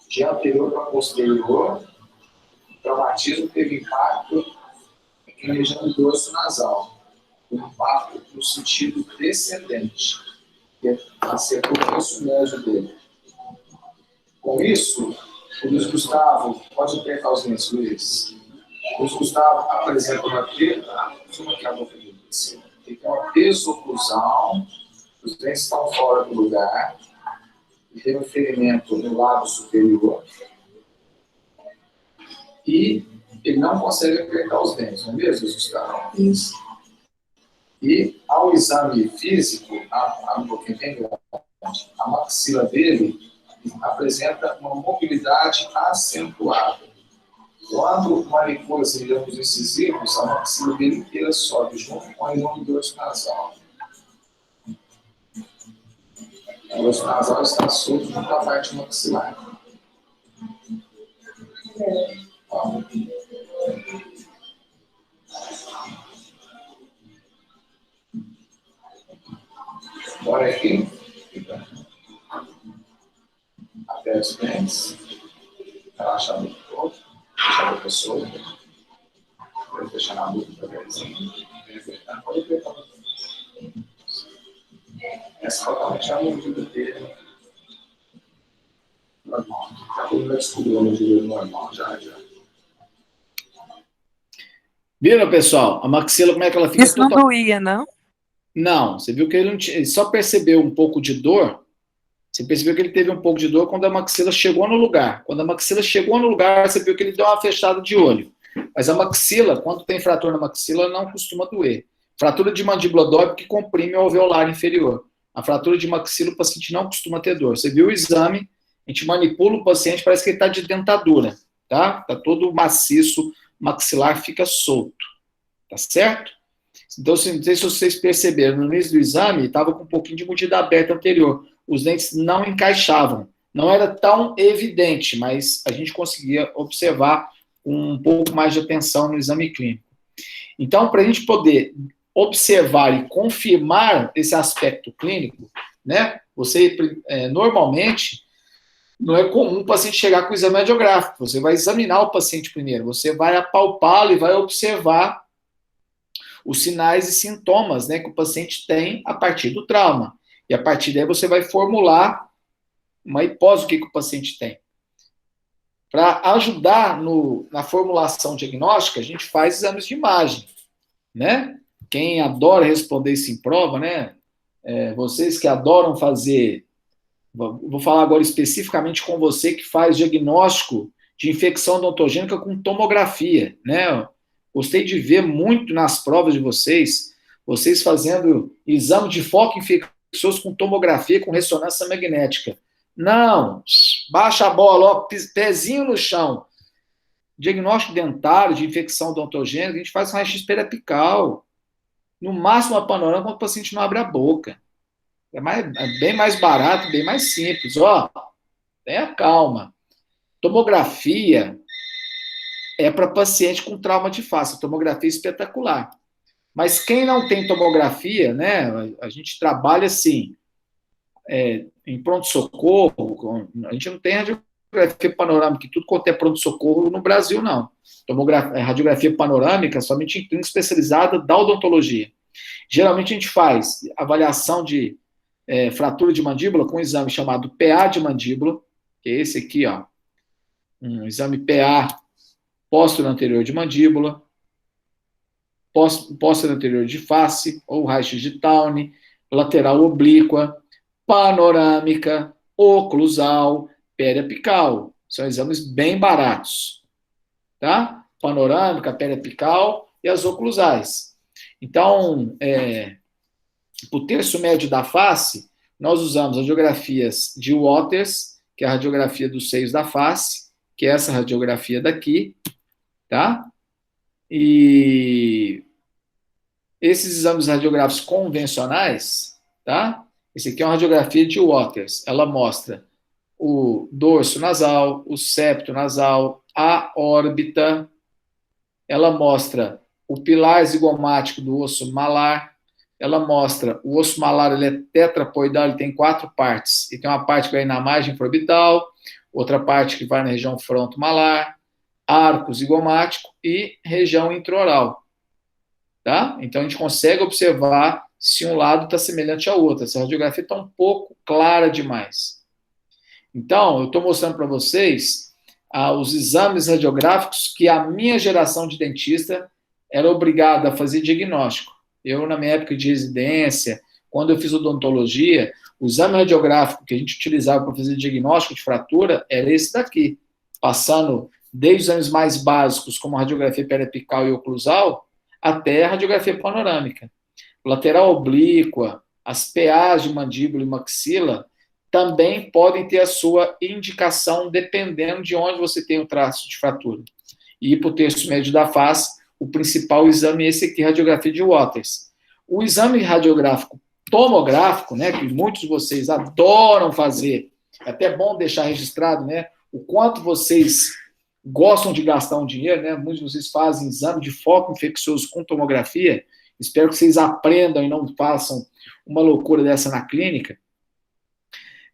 de anterior para posterior. O traumatismo teve impacto na região do dorso nasal. O impacto no sentido descendente, que acertou o pescoço dele. Com isso, o Luiz Gustavo, pode apertar os dentes, Luiz. O Luiz Gustavo apresenta uma desoclusão, os dentes estão fora do lugar, e tem um ferimento no lado superior, e ele não consegue apertar os dentes, não é mesmo, Luiz Gustavo? Isso. E ao exame físico, um pouquinho bem grande, a maxila dele apresenta uma mobilidade acentuada. Quando manipula os ramos incisivos, a maxila dele inteira sobe junto com a região do dorso nasal. O dorso nasal está solto junto à parte maxilar. Bora aqui. Até os dentes. Relaxa muito pouco. Deixa a pessoa. Vou deixar na boca devagarzinho. Pode apertar. Essa totalmente é a mordida dele. Normal. Já todo mundo descobriu a mordida normal. Já. Viram, pessoal? A maxila, como é que ela fica? Isso não doía, não? Não, você viu que ele só percebeu um pouco de dor. Você percebeu que ele teve um pouco de dor quando a maxila chegou no lugar. Quando a maxila chegou no lugar, você viu que ele deu uma fechada de olho. Mas a maxila, quando tem fratura na maxila, não costuma doer. Fratura de mandíbula dói porque comprime o alveolar inferior. A fratura de maxila, o paciente não costuma ter dor. Você viu o exame, a gente manipula o paciente, parece que ele está de dentadura, tá? Está todo maciço, o maxilar fica solto, tá certo? Então, não sei se vocês perceberam, no início do exame, estava com um pouquinho de mordida aberta anterior. Os dentes não encaixavam. Não era tão evidente, mas a gente conseguia observar um pouco mais de atenção no exame clínico. Então, para a gente poder observar e confirmar esse aspecto clínico, né, você, normalmente, não é comum o paciente chegar com o exame radiográfico. Você vai examinar o paciente primeiro, você vai apalpá-lo e vai observar os sinais e sintomas, né, que o paciente tem a partir do trauma. E a partir daí você vai formular uma hipótese do que o paciente tem. Para ajudar na formulação diagnóstica, a gente faz exames de imagem, né? Quem adora responder isso em prova, né? Vocês que adoram fazer... Vou falar agora especificamente com você que faz diagnóstico de infecção odontogênica com tomografia, né? Gostei de ver muito nas provas de vocês fazendo exame de foco infeccioso com tomografia, com ressonância magnética. Não, baixa a bola, ó, pezinho no chão. Diagnóstico dentário de infecção odontogênica, a gente faz um raio-x periapical. No máximo a panorama, quando o paciente não abre a boca. É bem mais barato, bem mais simples. Ó, tenha calma. Tomografia é para paciente com trauma de face. A tomografia é espetacular. Mas quem não tem tomografia, né? A gente trabalha assim, em pronto-socorro, a gente não tem radiografia radiografia panorâmica e tudo quanto é pronto-socorro no Brasil, não. Radiografia panorâmica somente em clínica especializada da odontologia. Geralmente a gente faz avaliação de fratura de mandíbula com um exame chamado PA de mandíbula, que é esse aqui, ó, um exame PA póstero anterior de mandíbula, póstero anterior de face, ou raio-x de Towne, lateral oblíqua, panorâmica, oclusal, periapical. São exames bem baratos, tá? Panorâmica, periapical e as oclusais. Então, para o terço médio da face, nós usamos radiografias de Waters, que é a radiografia dos seios da face, que é essa radiografia daqui, tá? E esses exames radiográficos convencionais, tá? Esse aqui é uma radiografia de Waters. Ela mostra o dorso nasal, o septo nasal, a órbita. Ela mostra o pilar zigomático do osso malar. Ela mostra o osso malar, ele é tetrapoidal, ele tem 4 partes. E tem uma parte que vai na margem orbital, outra parte que vai na região fronto-malar, arco zigomático e região intraoral. Tá? Então, a gente consegue observar se um lado está semelhante ao outro. Essa radiografia está um pouco clara demais. Então, eu estou mostrando para vocês os exames radiográficos que a minha geração de dentista era obrigada a fazer diagnóstico. Eu, na minha época de residência, quando eu fiz odontologia, o exame radiográfico que a gente utilizava para fazer diagnóstico de fratura era esse daqui, passando desde os exames mais básicos, como a radiografia periapical e oclusal, até a radiografia panorâmica. Lateral oblíqua, as PAs de mandíbula e maxila também podem ter a sua indicação dependendo de onde você tem o traço de fratura. E para o terço médio da face, o principal exame é esse aqui, radiografia de Waters. O exame radiográfico tomográfico, né, que muitos de vocês adoram fazer, é até bom deixar registrado, né, o quanto vocês gostam de gastar um dinheiro, né, muitos de vocês fazem exame de foco infeccioso com tomografia, espero que vocês aprendam e não façam uma loucura dessa na clínica.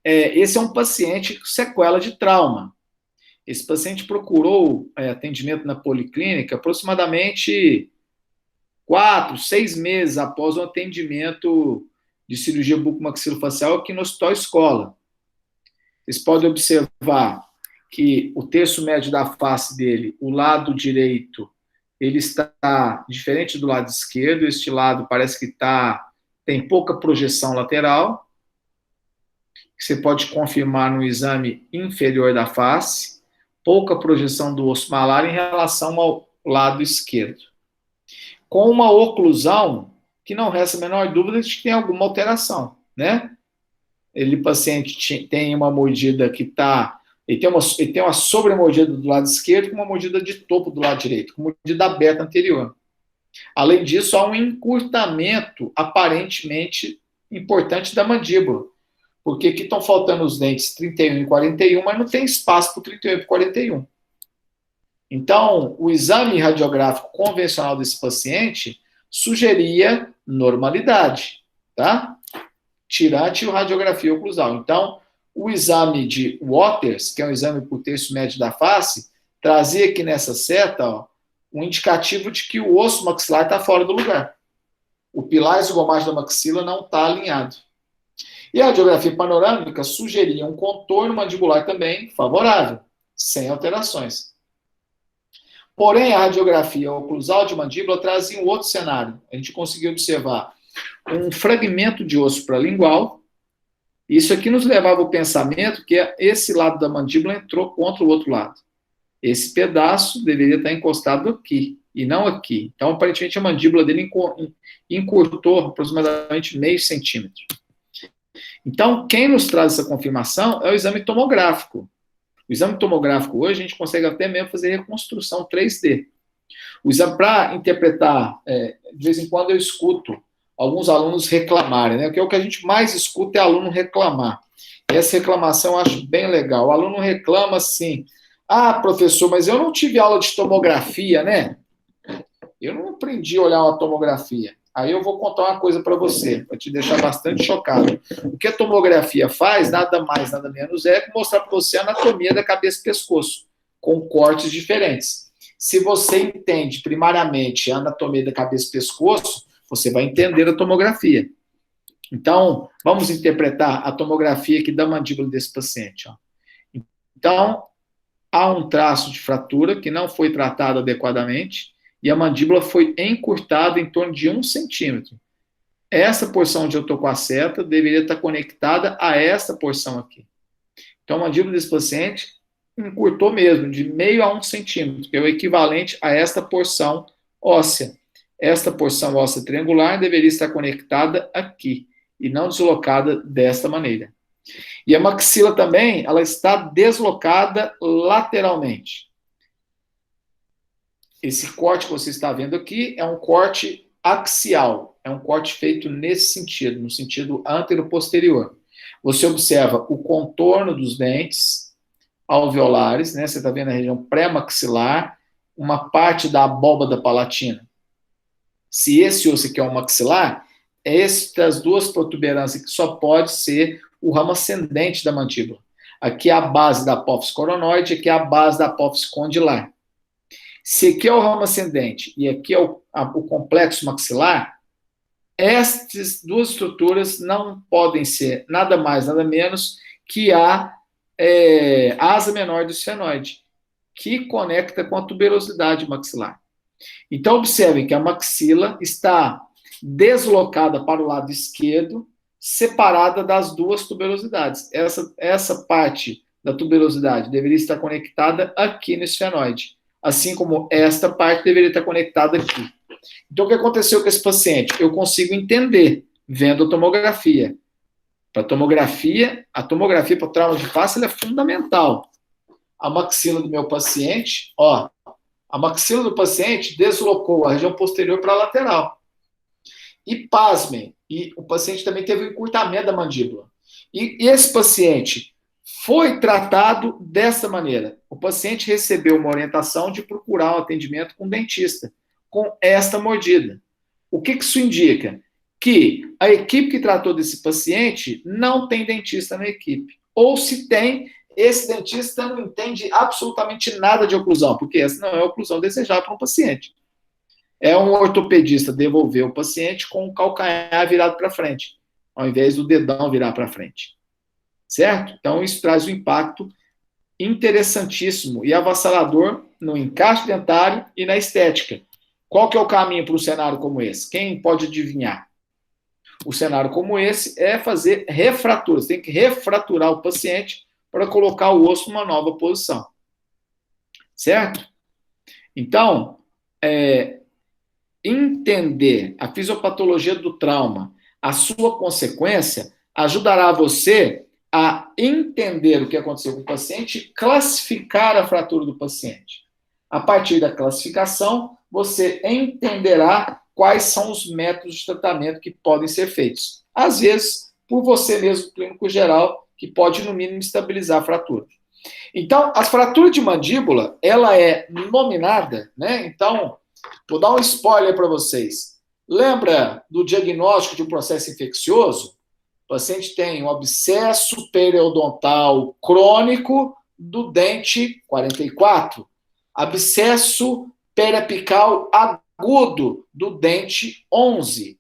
Esse é um paciente com sequela de trauma. Esse paciente procurou atendimento na policlínica aproximadamente 4, 6 meses após o atendimento de cirurgia bucomaxilofacial aqui no Hospital Escola. Vocês podem observar que o terço médio da face dele, o lado direito, ele está diferente do lado esquerdo. Este lado parece que tem pouca projeção lateral. Você pode confirmar no exame inferior da face, pouca projeção do osso malar em relação ao lado esquerdo. Com uma oclusão, que não resta a menor dúvida de que tem alguma alteração, né? O paciente tem uma mordida que está... Ele tem uma sobremordida do lado esquerdo com uma mordida de topo do lado direito, com mordida aberta anterior. Além disso, há um encurtamento aparentemente importante da mandíbula, porque aqui estão faltando os dentes 31 e 41, mas não tem espaço para o 31 e 41. Então, o exame radiográfico convencional desse paciente sugeria normalidade, tá? Tirante a radiografia oclusal. Então, o exame de Waters, que é um exame por terço médio da face, trazia aqui nessa seta, ó, um indicativo de que o osso maxilar está fora do lugar. O pilar zigomático da maxila não está alinhado. E a radiografia panorâmica sugeria um contorno mandibular também favorável, sem alterações. Porém, a radiografia oclusal de mandíbula trazia um outro cenário. A gente conseguiu observar um fragmento de osso paralingual. Isso aqui nos levava ao pensamento que esse lado da mandíbula entrou contra o outro lado. Esse pedaço deveria estar encostado aqui, e não aqui. Então, aparentemente, a mandíbula dele encurtou aproximadamente meio centímetro. Então, quem nos traz essa confirmação é o exame tomográfico. O exame tomográfico hoje, a gente consegue até mesmo fazer reconstrução 3D. O exame, para interpretar, de vez em quando eu escuto alguns alunos reclamarem, né? Porque o que a gente mais escuta é aluno reclamar. E essa reclamação eu acho bem legal. O aluno reclama assim: ah, professor, mas eu não tive aula de tomografia, né? Eu não aprendi a olhar uma tomografia. Aí eu vou contar uma coisa para você, para te deixar bastante chocado. O que a tomografia faz, nada mais, nada menos, é mostrar para você a anatomia da cabeça e pescoço, com cortes diferentes. Se você entende primariamente a anatomia da cabeça e pescoço, você vai entender a tomografia. Então, vamos interpretar a tomografia aqui da mandíbula desse paciente. Ó. Então, há um traço de fratura que não foi tratado adequadamente e a mandíbula foi encurtada em torno de 1 centímetro. Essa porção onde eu estou com a seta deveria estar conectada a esta porção aqui. Então, a mandíbula desse paciente encurtou mesmo, de meio a 1 centímetro, que é o equivalente a esta porção óssea. Esta porção óssea triangular deveria estar conectada aqui, e não deslocada desta maneira. E a maxila também, ela está deslocada lateralmente. Esse corte que você está vendo aqui é um corte axial, é um corte feito nesse sentido, no sentido antero-posterior. Você observa o contorno dos dentes alveolares, né? Você está vendo a região pré-maxilar, uma parte da abóbada palatina. Se esse osso aqui é um maxilar, estas duas protuberâncias que só pode ser o ramo ascendente da mandíbula. Aqui é a base da apófise coronoide, aqui é a base da apófise condilar. Se aqui é o ramo ascendente e aqui é o complexo maxilar, estas duas estruturas não podem ser nada mais, nada menos que a asa menor do esfenoide, que conecta com a tuberosidade maxilar. Então, observem que a maxila está deslocada para o lado esquerdo, separada das duas tuberosidades. Essa parte da tuberosidade deveria estar conectada aqui no esfenoide, assim como esta parte deveria estar conectada aqui. Então, o que aconteceu com esse paciente? Eu consigo entender vendo a tomografia. Para a tomografia para o trauma de face ela é fundamental. A maxila do meu paciente, ó, a maxila do paciente deslocou a região posterior para a lateral. E pasmem, e o paciente também teve um encurtamento da mandíbula. E esse paciente foi tratado dessa maneira. O paciente recebeu uma orientação de procurar um atendimento com um dentista, com esta mordida. O que isso indica? Que a equipe que tratou desse paciente não tem dentista na equipe. Ou se tem, esse dentista não entende absolutamente nada de oclusão, porque essa não é a oclusão desejada para um paciente. É um ortopedista devolver o paciente com o calcanhar virado para frente, ao invés do dedão virar para frente. Certo? Então, isso traz um impacto interessantíssimo e avassalador no encaixe dentário e na estética. Qual que é o caminho para um cenário como esse? Quem pode adivinhar? O cenário como esse é fazer refraturas. Tem que refraturar o paciente para colocar o osso numa nova posição. Certo? Então, entender a fisiopatologia do trauma, a sua consequência, ajudará você a entender o que aconteceu com o paciente e classificar a fratura do paciente. A partir da classificação, você entenderá quais são os métodos de tratamento que podem ser feitos. Às vezes, por você mesmo, clínico geral, que pode, no mínimo, estabilizar a fratura. Então, a fratura de mandíbula, ela é nominada, né? Então, vou dar um spoiler para vocês. Lembra do diagnóstico de um processo infeccioso? O paciente tem um abscesso periodontal crônico do dente 44, abscesso periapical agudo do dente 11.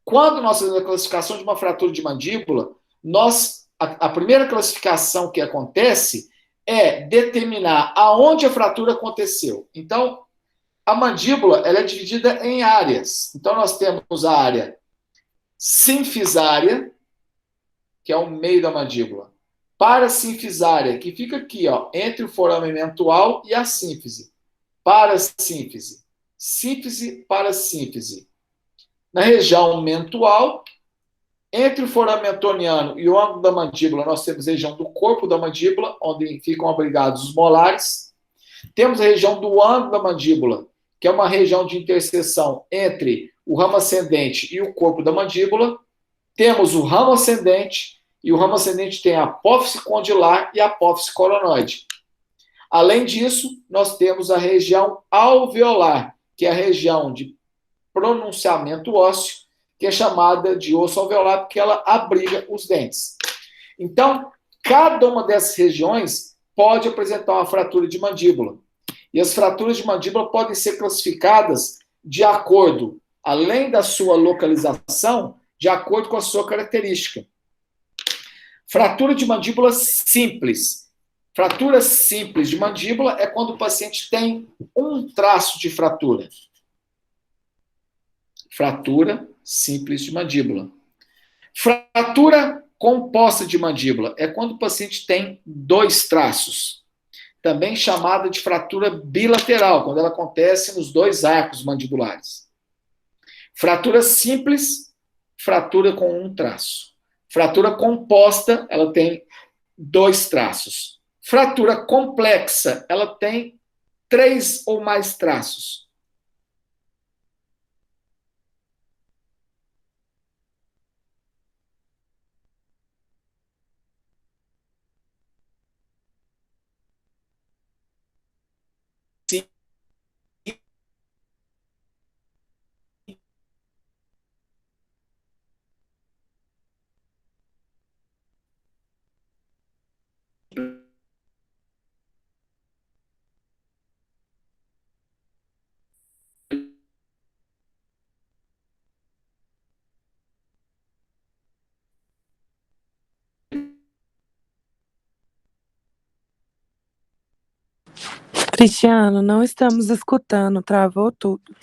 Quando nós fazemos a classificação de uma fratura de mandíbula, a primeira classificação que acontece é determinar aonde a fratura aconteceu. Então, a mandíbula ela é dividida em áreas. Então, nós temos a área sinfisária, que é o meio da mandíbula. Parasinfisária, que fica aqui, ó, entre o forame mentual e a sínfise. Parasínfise. Sínfise, parasínfise. Na região mentual, entre o forame mentoniano e o ângulo da mandíbula, nós temos a região do corpo da mandíbula, onde ficam abrigados os molares. Temos a região do ângulo da mandíbula, que é uma região de interseção entre o ramo ascendente e o corpo da mandíbula. Temos o ramo ascendente, e o ramo ascendente tem a apófise condilar e a apófise coronoide. Além disso, nós temos a região alveolar, que é a região de pronunciamento ósseo, que é chamada de osso alveolar, porque ela abriga os dentes. Então, cada uma dessas regiões pode apresentar uma fratura de mandíbula. E as fraturas de mandíbula podem ser classificadas de acordo, além da sua localização, de acordo com a sua característica. Fratura de mandíbula simples. Fratura simples de mandíbula é quando o paciente tem um traço de fratura. Fratura simples de mandíbula. Fratura composta de mandíbula é quando o paciente tem 2 traços. Também chamada de fratura bilateral, quando ela acontece nos 2 arcos mandibulares. Fratura simples, fratura com um traço. Fratura composta, ela tem 2 traços. Fratura complexa, ela tem 3 ou mais traços. Cristiano, não estamos escutando, travou tudo.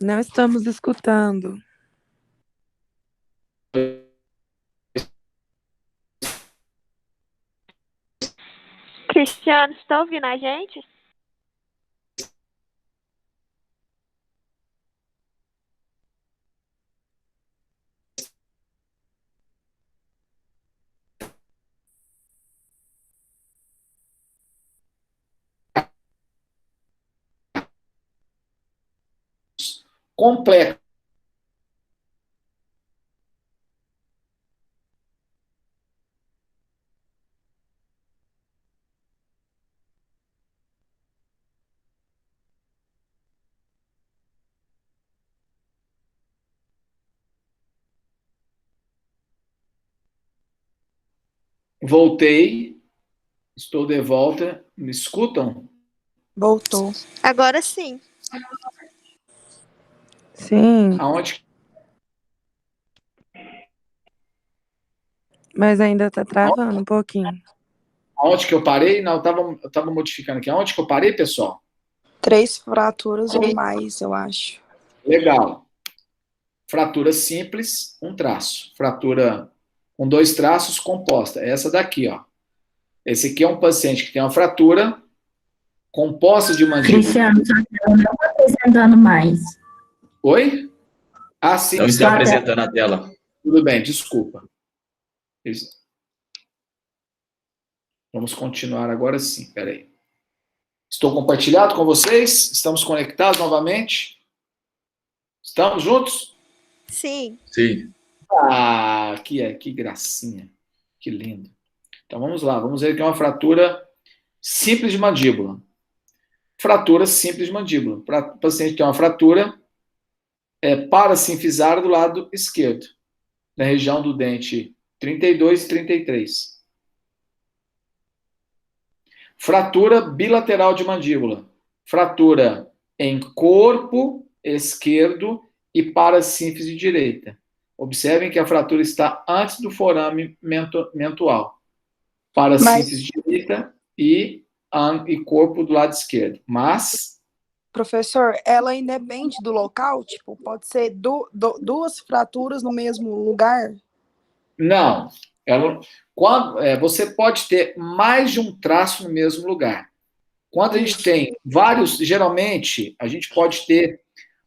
Não estamos escutando. Cristiano, você tá ouvindo a gente? Complexo. Voltei, estou de volta. Me escutam? Voltou. Agora sim. Sim, Aonde? mas ainda tá travando um pouquinho. Aonde que eu parei? Não, eu tava modificando aqui. Aonde que eu parei, pessoal? 3 fraturas ou mais, eu acho. Legal. Fratura simples, um traço. Fratura com 2 traços, composta. Essa daqui, ó. Esse aqui é um paciente que tem uma fratura composta de mandíbula. Cristiano, sua tela não está apresentando mais. Oi? Ah, sim. Não está apresentando a tela. Tudo bem, desculpa. Vamos continuar agora sim, peraí. Estou compartilhado com vocês? Estamos conectados novamente? Estamos juntos? Sim. Sim. Ah, que gracinha. Que lindo. Então vamos lá, vamos ver aqui uma fratura simples de mandíbula. Fratura simples de mandíbula. O paciente tem uma fratura parasinfisada do lado esquerdo, na região do dente 32 e 33. Fratura bilateral de mandíbula. Fratura em corpo esquerdo e parasínfise direita. Observem que a fratura está antes do forame mentual. Parasínfise direita e corpo do lado esquerdo. Mas... Professor, ela independe do local? Tipo, pode ser 2 fraturas no mesmo lugar? Não. Você pode ter mais de um traço no mesmo lugar. Quando a gente tem vários, geralmente, a gente pode ter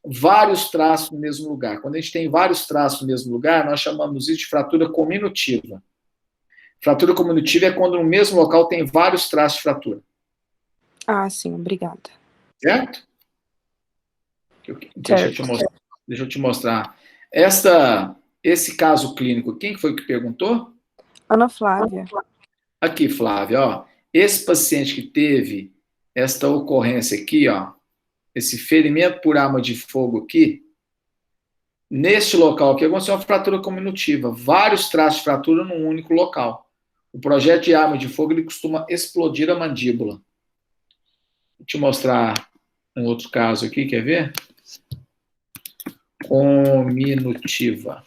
vários traços no mesmo lugar. Quando a gente tem vários traços no mesmo lugar, nós chamamos isso de fratura cominutiva. Fratura cominutiva é quando no mesmo local tem vários traços de fratura. Ah, sim, obrigada. Certo? Deixa eu te mostrar. Esse caso clínico, quem foi que perguntou? Ana Flávia. Aqui, Flávia, ó. Esse paciente que teve esta ocorrência aqui, ó, esse ferimento por arma de fogo aqui, neste local aqui, aconteceu uma fratura cominutiva, vários traços de fratura num único local. O projétil de arma de fogo, ele costuma explodir a mandíbula. Vou te mostrar um outro caso aqui, quer ver? Cominutiva.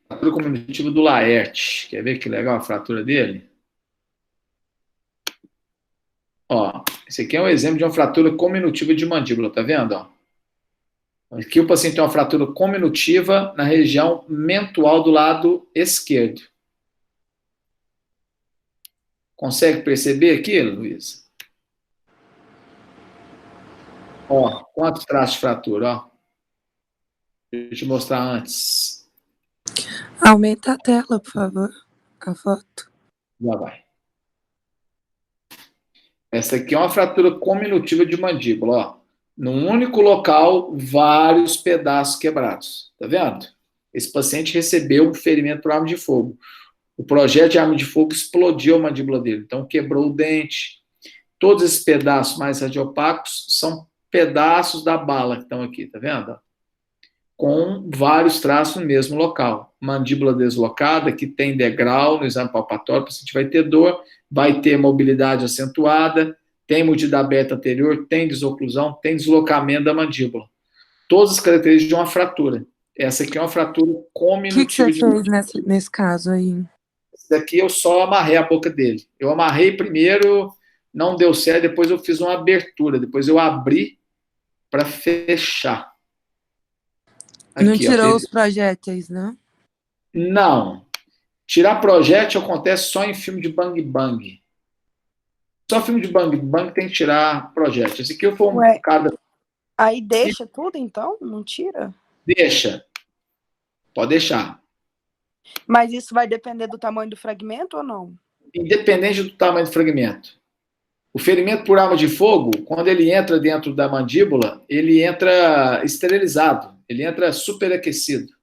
Fratura cominutiva do Laerte. Quer ver que legal a fratura dele? Ó, esse aqui é um exemplo de uma fratura cominutiva de mandíbula, tá vendo? Ó? Aqui o paciente tem uma fratura cominutiva na região mentual do lado esquerdo. Consegue perceber aquilo, Luiz? Ó, quantos traços de fratura, ó. Deixa eu te mostrar antes. Aumenta a tela, por favor, a foto. Já vai. Essa aqui é uma fratura cominutiva de mandíbula, ó. Num único local, vários pedaços quebrados. Tá vendo? Esse paciente recebeu um ferimento por arma de fogo. O projétil de arma de fogo explodiu a mandíbula dele. Então, quebrou o dente. Todos esses pedaços mais radiopacos são pedaços da bala que estão aqui, tá vendo? Com vários traços no mesmo local. Mandíbula deslocada, que tem degrau no exame palpatório, o paciente vai ter dor, vai ter mobilidade acentuada, tem mordida aberta anterior, tem desoclusão, tem deslocamento da mandíbula. Todas as características de uma fratura. Essa aqui é uma fratura O cominutiva. que você fez nesse caso aí? Esse daqui eu só amarrei a boca dele. Eu amarrei primeiro, não deu certo, depois eu fiz uma abertura, depois eu abri para fechar. Aqui, Não tirou ó, os projéteis, né? Não. Tirar projétil acontece só em filme de bang bang. Só filme de bang bang tem que tirar projétil. Esse aqui foi um cara... Aí deixa tudo, então? Não tira? Deixa. Pode deixar. Mas isso vai depender do tamanho do fragmento ou não? Independente do tamanho do fragmento. O ferimento por arma de fogo, quando ele entra dentro da mandíbula, ele entra esterilizado. Ele entra superaquecido.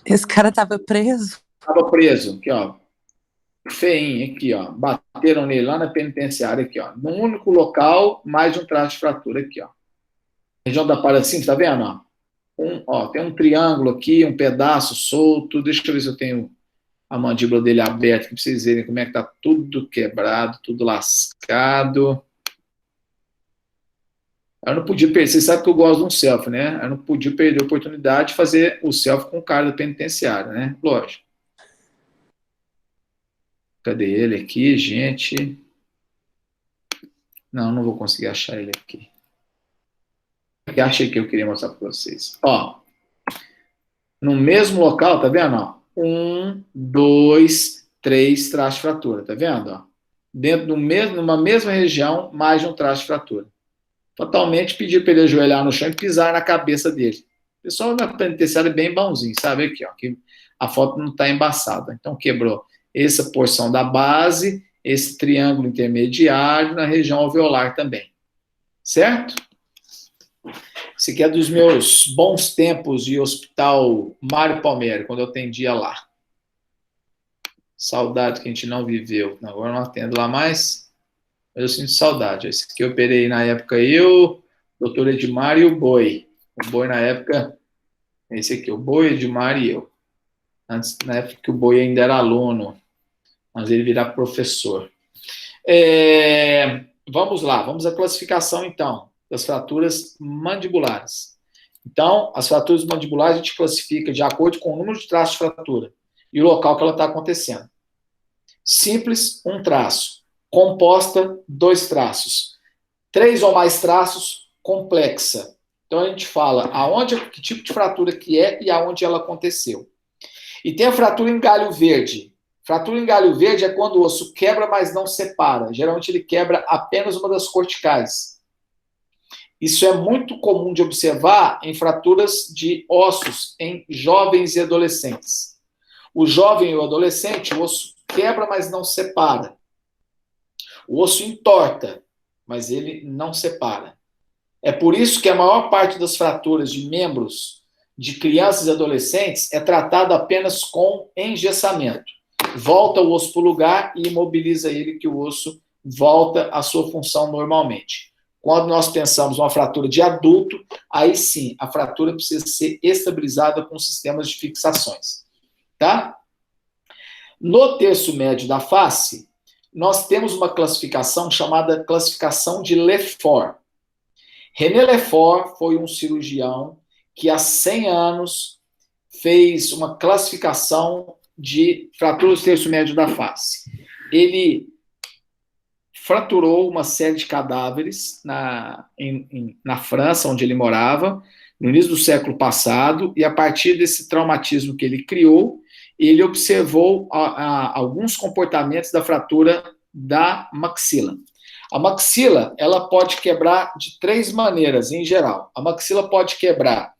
Esse cara tava preso? Estava preso. Aqui, ó. Feinho, aqui, ó. Bateram nele lá na penitenciária, aqui, ó. Num único local, mais de um traço de fratura, aqui, ó. Região da paracímpse, tá vendo, ó? Ó, tem um triângulo aqui, um pedaço solto. Deixa eu ver se eu tenho a mandíbula dele aberta, para vocês verem como é que tá tudo quebrado, tudo lascado. Eu não podia perder, vocês sabem que eu gosto de um selfie, né? Eu não podia perder a oportunidade de fazer o selfie com o cara da penitenciária, né? Lógico. Cadê ele aqui, gente? Não vou conseguir achar ele aqui. Eu achei que eu queria mostrar para vocês. Ó, no mesmo local, tá vendo? Ó, 1, 2, 3 traços de fratura, tá vendo? Ó? Dentro do mesmo, numa mesma região, mais de um traço de fratura. Totalmente pedir para ele ajoelhar no chão e pisar na cabeça dele. O pessoal na penitenciária é bem bonzinho, sabe? Aqui, ó, que a foto não está embaçada. Então, quebrou essa porção da base, esse triângulo intermediário na região alveolar também. Certo? Esse aqui é dos meus bons tempos de hospital Mário Palmeira, quando eu atendia lá. Saudade que a gente não viveu. Agora eu não atendo lá mais, mas eu sinto saudade. Esse aqui eu operei na época eu, doutor Edmar e o Boi. O Boi na época, esse aqui, o Boi, Edmar e eu. Antes, na época que o Boi ainda era aluno, mas ele virar professor. Vamos lá, vamos à classificação então das fraturas mandibulares. Então, as fraturas mandibulares a gente classifica de acordo com o número de traços de fratura e o local que ela está acontecendo. Simples, um traço. Composta, 2 traços. 3 ou mais traços, complexa. Então, a gente fala que tipo de fratura que é e aonde ela aconteceu. E tem a fratura em galho verde. Fratura em galho verde é quando o osso quebra, mas não separa. Geralmente, ele quebra apenas uma das corticais. Isso é muito comum de observar em fraturas de ossos em jovens e adolescentes. O jovem e o adolescente, o osso quebra, mas não separa. O osso entorta, mas ele não separa. É por isso que a maior parte das fraturas de membros de crianças e adolescentes é tratado apenas com engessamento. Volta o osso para o lugar e imobiliza ele, que o osso volta à sua função normalmente. Quando nós pensamos uma fratura de adulto, aí sim, a fratura precisa ser estabilizada com sistemas de fixações. Tá? No terço médio da face, nós temos uma classificação chamada classificação de Lefort. René Lefort foi um cirurgião que há 100 anos fez uma classificação de fraturas do terço médio da face. Ele fraturou uma série de cadáveres na França, onde ele morava, no início do século passado, e a partir desse traumatismo que ele criou, ele observou alguns comportamentos da fratura da maxila. A maxila, ela pode quebrar de 3 maneiras, em geral. A maxila pode quebrar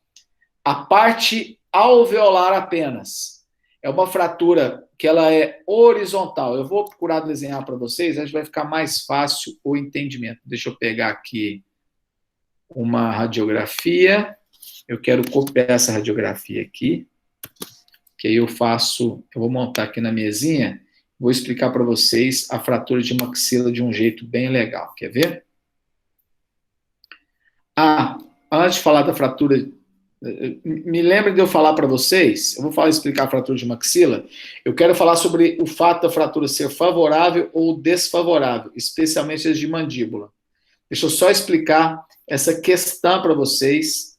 a parte alveolar apenas. É uma fratura que ela é horizontal. Eu vou procurar desenhar para vocês, acho que vai ficar mais fácil o entendimento. Deixa eu pegar aqui uma radiografia. Eu quero copiar essa radiografia aqui, que aí eu vou montar aqui na mesinha, vou explicar para vocês a fratura de maxila de um jeito bem legal. Quer ver? Antes de falar da fratura, me lembre de eu falar para vocês, eu vou explicar a fratura de maxila, eu quero falar sobre o fato da fratura ser favorável ou desfavorável, especialmente as de mandíbula. Deixa eu só explicar essa questão para vocês,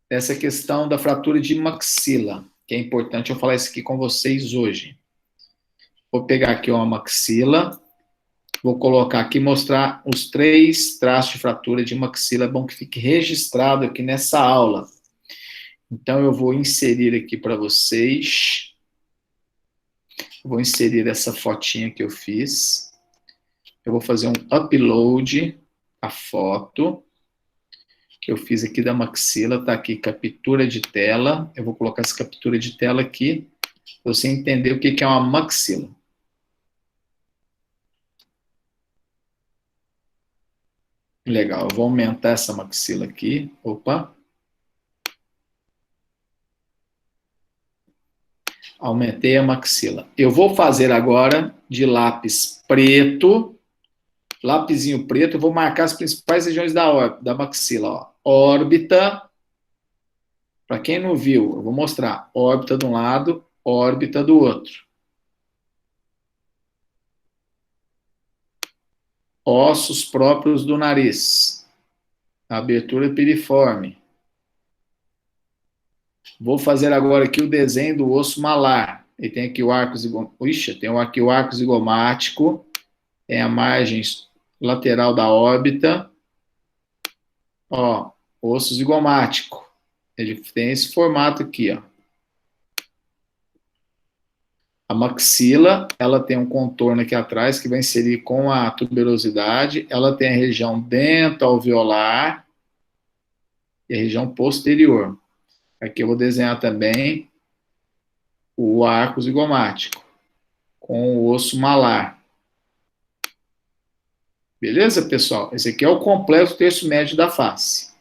essa questão da fratura de maxila, que é importante eu falar isso aqui com vocês hoje. Vou pegar aqui uma maxila, vou colocar aqui e mostrar os 3 traços de fratura de maxila, é bom que fique registrado aqui nessa aula. Então, eu vou inserir aqui para vocês, vou inserir essa fotinha que eu fiz, eu vou fazer um upload da foto que eu fiz aqui da maxila, tá aqui, captura de tela, eu vou colocar essa captura de tela aqui, para você entender o que é uma maxila. Legal, eu vou aumentar essa maxila aqui, opa. Aumentei a maxila. Eu vou fazer agora de lápis preto, lapisinho preto, eu vou marcar as principais regiões da maxila, ó. Órbita, para quem não viu, eu vou mostrar, órbita de um lado, órbita do outro. Ossos próprios do nariz, abertura piriforme. Vou fazer agora aqui o desenho do osso malar. Ele tem aqui o arco zigomático. Ixi, tem aqui o arco zigomático, tem a margem lateral da órbita. Ó, osso zigomático. Ele tem esse formato aqui, ó. A maxila, ela tem um contorno aqui atrás que vai inserir com a tuberosidade. Ela tem a região dento-alveolar e a região posterior. Aqui eu vou desenhar também o arco zigomático com o osso malar. Beleza, pessoal? Esse aqui é o complexo terço médio da face.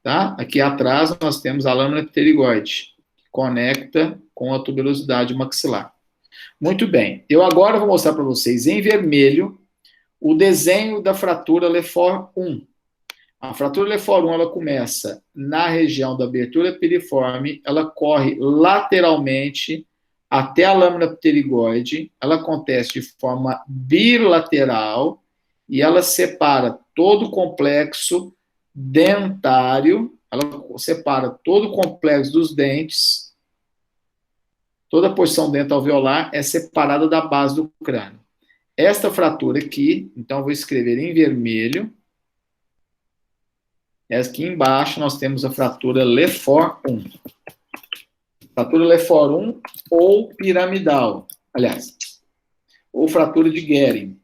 Tá? Aqui atrás nós temos a lâmina pterigoide, que conecta com a tuberosidade maxilar. Muito bem. Eu agora vou mostrar para vocês em vermelho o desenho da fratura Lefort 1. A fratura Lefort 1, ela começa na região da abertura piriforme, ela corre lateralmente até a lâmina pterigoide, ela acontece de forma bilateral e ela separa todo o complexo dentário, ela separa todo o complexo dos dentes, toda a porção dental-alveolar é separada da base do crânio. Esta fratura aqui, então eu vou escrever em vermelho. Aqui embaixo nós temos a fratura Lefort 1. Fratura Lefort 1 ou piramidal. Aliás, ou fratura de Guerin.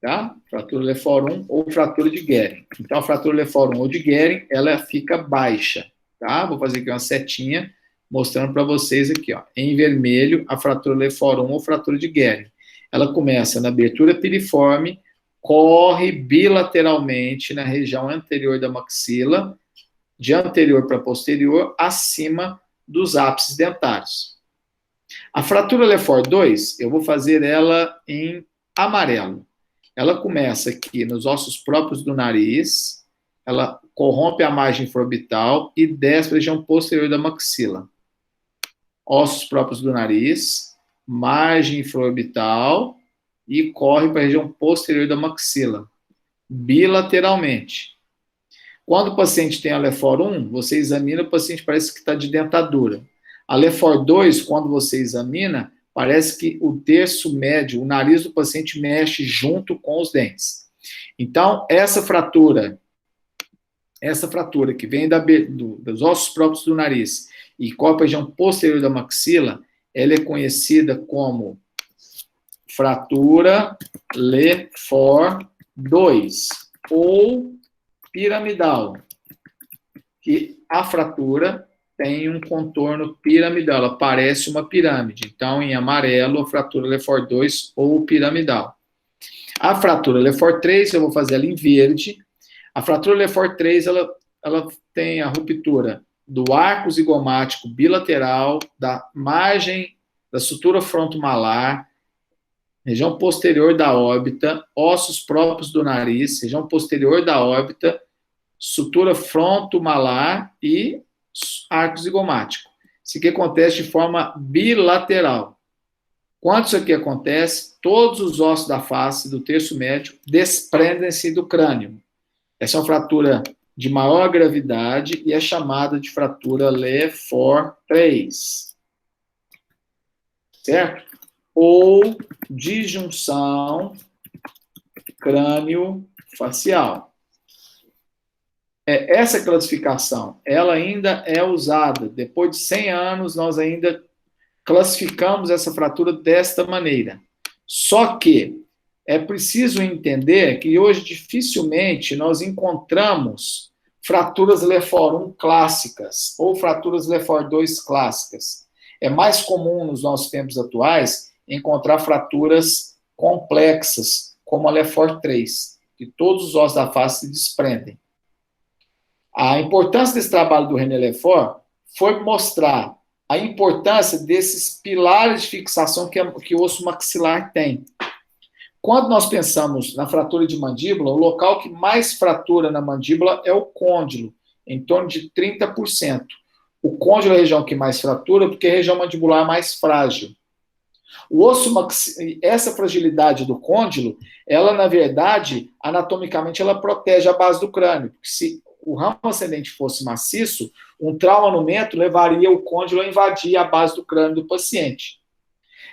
Tá? Fratura Lefort 1 ou fratura de Guerin. Então, a fratura Lefort 1 ou de Guerin, ela fica baixa. Tá? Vou fazer aqui uma setinha mostrando para vocês aqui, ó, em vermelho, a fratura Lefort 1 ou fratura de Guerin. Ela começa na abertura piriforme, corre bilateralmente na região anterior da maxila, de anterior para posterior, acima dos ápices dentários. A fratura Lefort 2, eu vou fazer ela em amarelo. Ela começa aqui nos ossos próprios do nariz, ela corrompe a margem infraorbital e desce para a região posterior da maxila. Ossos próprios do nariz, margem infraorbital e corre para a região posterior da maxila, bilateralmente. Quando o paciente tem a Lefort 1, você examina, o paciente parece que está de dentadura. A Lefort 2, quando você examina, parece que o terço médio, o nariz do paciente mexe junto com os dentes. Então, essa fratura que vem dos ossos próprios do nariz e corre para a região posterior da maxila, ela é conhecida como fratura Lefort 2 ou piramidal, que a fratura tem um contorno piramidal, ela parece uma pirâmide. Então, em amarelo, a fratura Lefort 2 ou piramidal. A fratura Lefort 3, eu vou fazer ela em verde. A fratura Lefort 3, ela tem a ruptura do arco zigomático bilateral, da margem da sutura frontomalar, região posterior da órbita, ossos próprios do nariz, região posterior da órbita, sutura frontomalar e arco zigomático. Isso aqui acontece de forma bilateral. Quando isso aqui acontece, todos os ossos da face do terço médio desprendem-se do crânio. Essa é uma fratura de maior gravidade e é chamada de fratura Lefort 3. Certo? Ou disjunção crânio-facial. Essa classificação, ela ainda é usada. Depois de 100 anos, nós ainda classificamos essa fratura desta maneira. Só que é preciso entender que hoje dificilmente nós encontramos fraturas Lefort 1 clássicas ou fraturas Lefort 2 clássicas. É mais comum nos nossos tempos atuais encontrar fraturas complexas, como a Lefort 3, que todos os ossos da face se desprendem. A importância desse trabalho do René Lefort foi mostrar a importância desses pilares de fixação que o osso maxilar tem. Quando nós pensamos na fratura de mandíbula, o local que mais fratura na mandíbula é o côndilo, em torno de 30%. O côndilo é a região que mais fratura, porque é a região mandibular mais frágil. O osso essa fragilidade do côndilo, ela, na verdade, anatomicamente, ela protege a base do crânio. Porque se o ramo ascendente fosse maciço, um trauma no mento levaria o côndilo a invadir a base do crânio do paciente.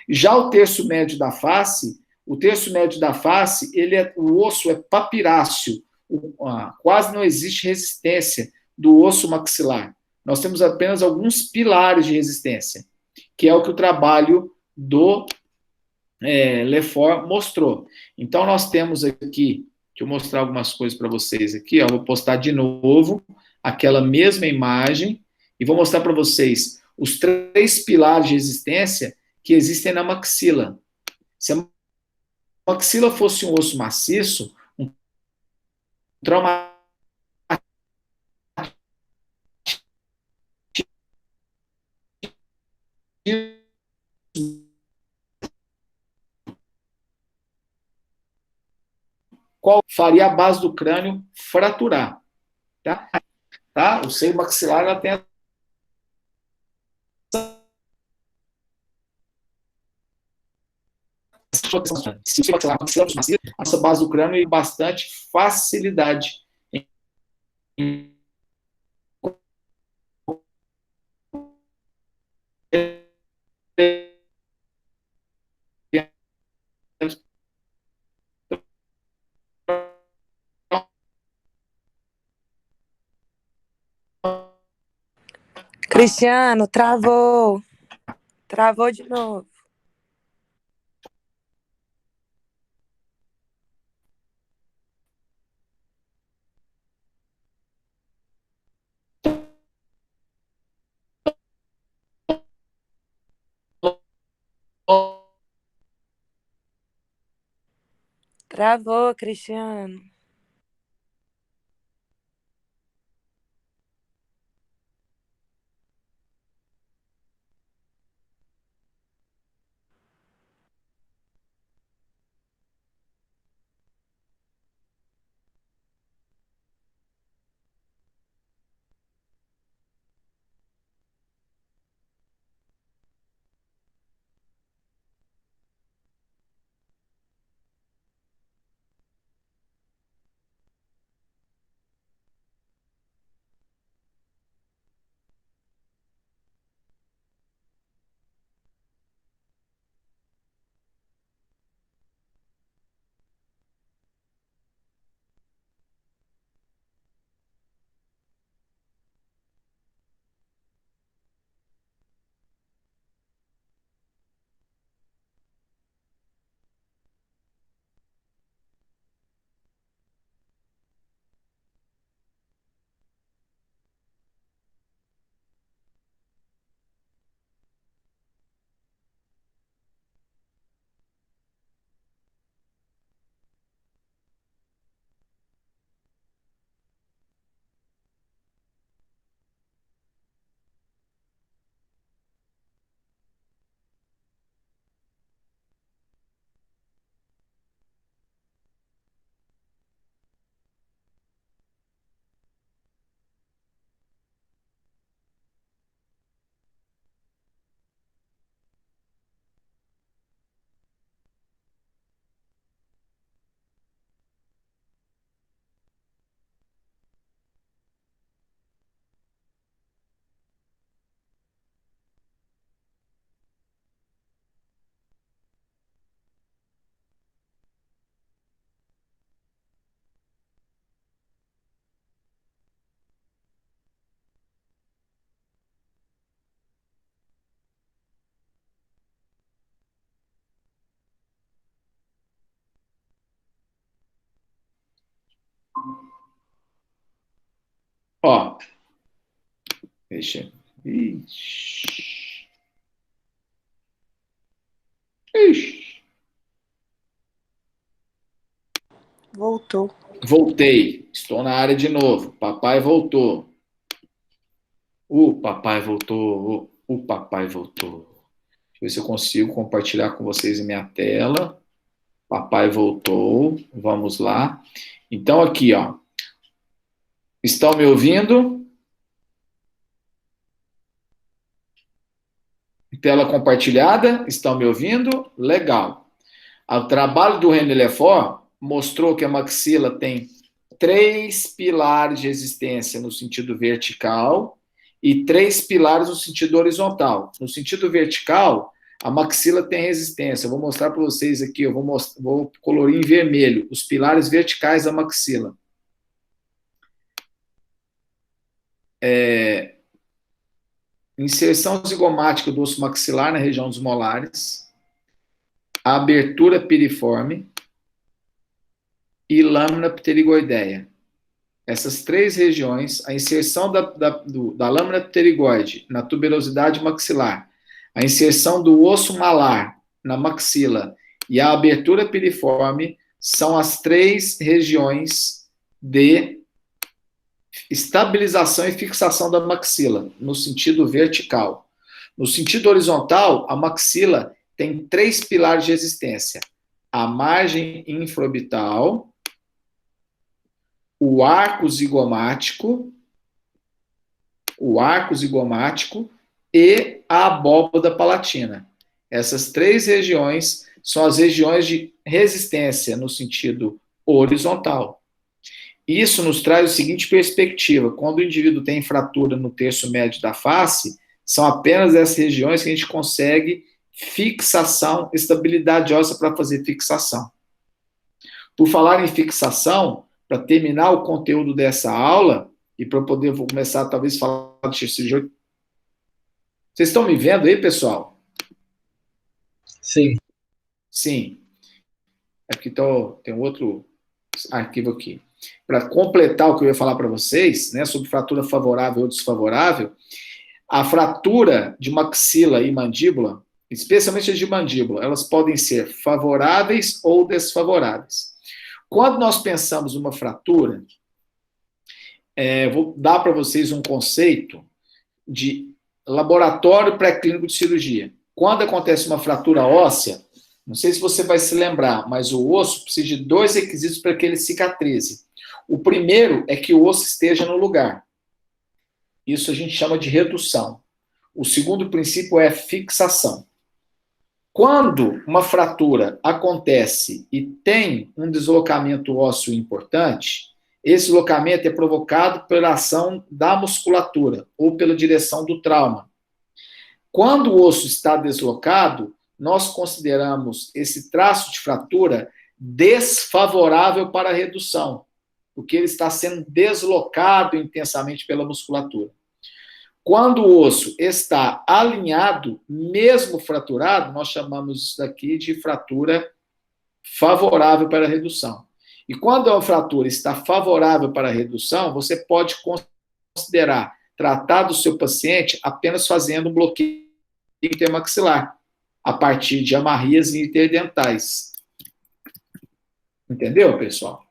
Já o terço médio da face, o osso é papiráceo, quase não existe resistência do osso maxilar. Nós temos apenas alguns pilares de resistência, que é o que o trabalho do Lefort mostrou. Então, nós temos aqui, deixa eu mostrar algumas coisas para vocês aqui, ó, vou postar de novo aquela mesma imagem e vou mostrar para vocês os 3 pilares de resistência que existem na maxila. Se a maxila fosse um osso maciço, um trauma qual faria a base do crânio fraturar, tá? O seio maxilar ela tem se o maxilar a nossa base do crânio tem bastante facilidade em Cristiano, travou. Travou de novo. Travou, Cristiano. Ó, deixa. Ixi. Ixi. Voltou. Voltei. Estou na área de novo. Papai voltou. O papai voltou. O papai voltou. Deixa eu ver se eu consigo compartilhar com vocês em minha tela. Papai voltou. Vamos lá. Então, aqui, ó. Estão me ouvindo? Tela compartilhada. Estão me ouvindo? Legal. O trabalho do René Lefort mostrou que a maxila tem 3 pilares de resistência no sentido vertical e 3 pilares no sentido horizontal. No sentido vertical, a maxila tem resistência. Eu vou mostrar para vocês aqui, eu vou colorir em vermelho os pilares verticais da maxila. Inserção zigomática do osso maxilar na região dos molares, a abertura piriforme e lâmina pterigoideia. Essas 3 regiões, a inserção da lâmina pterigoide na tuberosidade maxilar, a inserção do osso malar na maxila e a abertura piriforme são as 3 regiões de estabilização e fixação da maxila, no sentido vertical. No sentido horizontal, a maxila tem 3 pilares de resistência: a margem infraorbital, o arco zigomático e a abóboda palatina. Essas 3 regiões são as regiões de resistência no sentido horizontal. Isso nos traz a seguinte perspectiva: quando o indivíduo tem fratura no terço médio da face, são apenas essas regiões que a gente consegue fixação, estabilidade óssea para fazer fixação. Por falar em fixação, para terminar o conteúdo dessa aula, e para poder vou começar talvez a falar de XCJ. Vocês estão me vendo aí, pessoal? Sim. Sim. Aqui tem um outro arquivo aqui. Para completar o que eu ia falar para vocês, né, sobre fratura favorável ou desfavorável, a fratura de maxila e mandíbula, especialmente as de mandíbula, elas podem ser favoráveis ou desfavoráveis. Quando nós pensamos numa fratura, vou dar para vocês um conceito de laboratório pré-clínico de cirurgia. Quando acontece uma fratura óssea, não sei se você vai se lembrar, mas o osso precisa de 2 requisitos para que ele cicatrize. O primeiro é que o osso esteja no lugar. Isso a gente chama de redução. O segundo princípio é fixação. Quando uma fratura acontece e tem um deslocamento ósseo importante, esse deslocamento é provocado pela ação da musculatura ou pela direção do trauma. Quando o osso está deslocado, nós consideramos esse traço de fratura desfavorável para a redução, porque ele está sendo deslocado intensamente pela musculatura. Quando o osso está alinhado, mesmo fraturado, nós chamamos isso daqui de fratura favorável para a redução. E quando a fratura está favorável para a redução, você pode considerar tratar do seu paciente apenas fazendo um bloqueio intermaxilar, a partir de amarrias interdentais. Entendeu, pessoal?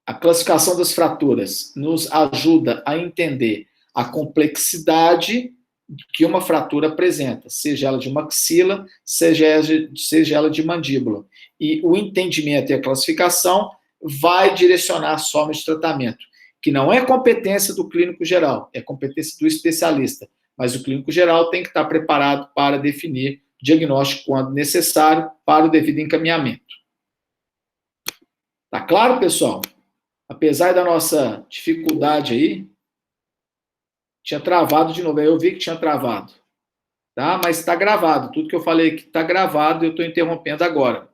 A classificação das fraturas nos ajuda a entender a complexidade que uma fratura apresenta, seja ela de maxila, seja ela de mandíbula. E o entendimento e a classificação vai direcionar a forma de tratamento, que não é competência do clínico geral, é competência do especialista, mas o clínico geral tem que estar preparado para definir diagnóstico quando necessário para o devido encaminhamento. Tá claro, pessoal? Apesar da nossa dificuldade aí, tinha travado de novo. Eu vi que tinha travado. Tá? Mas está gravado. Tudo que eu falei aqui está gravado e eu estou interrompendo agora.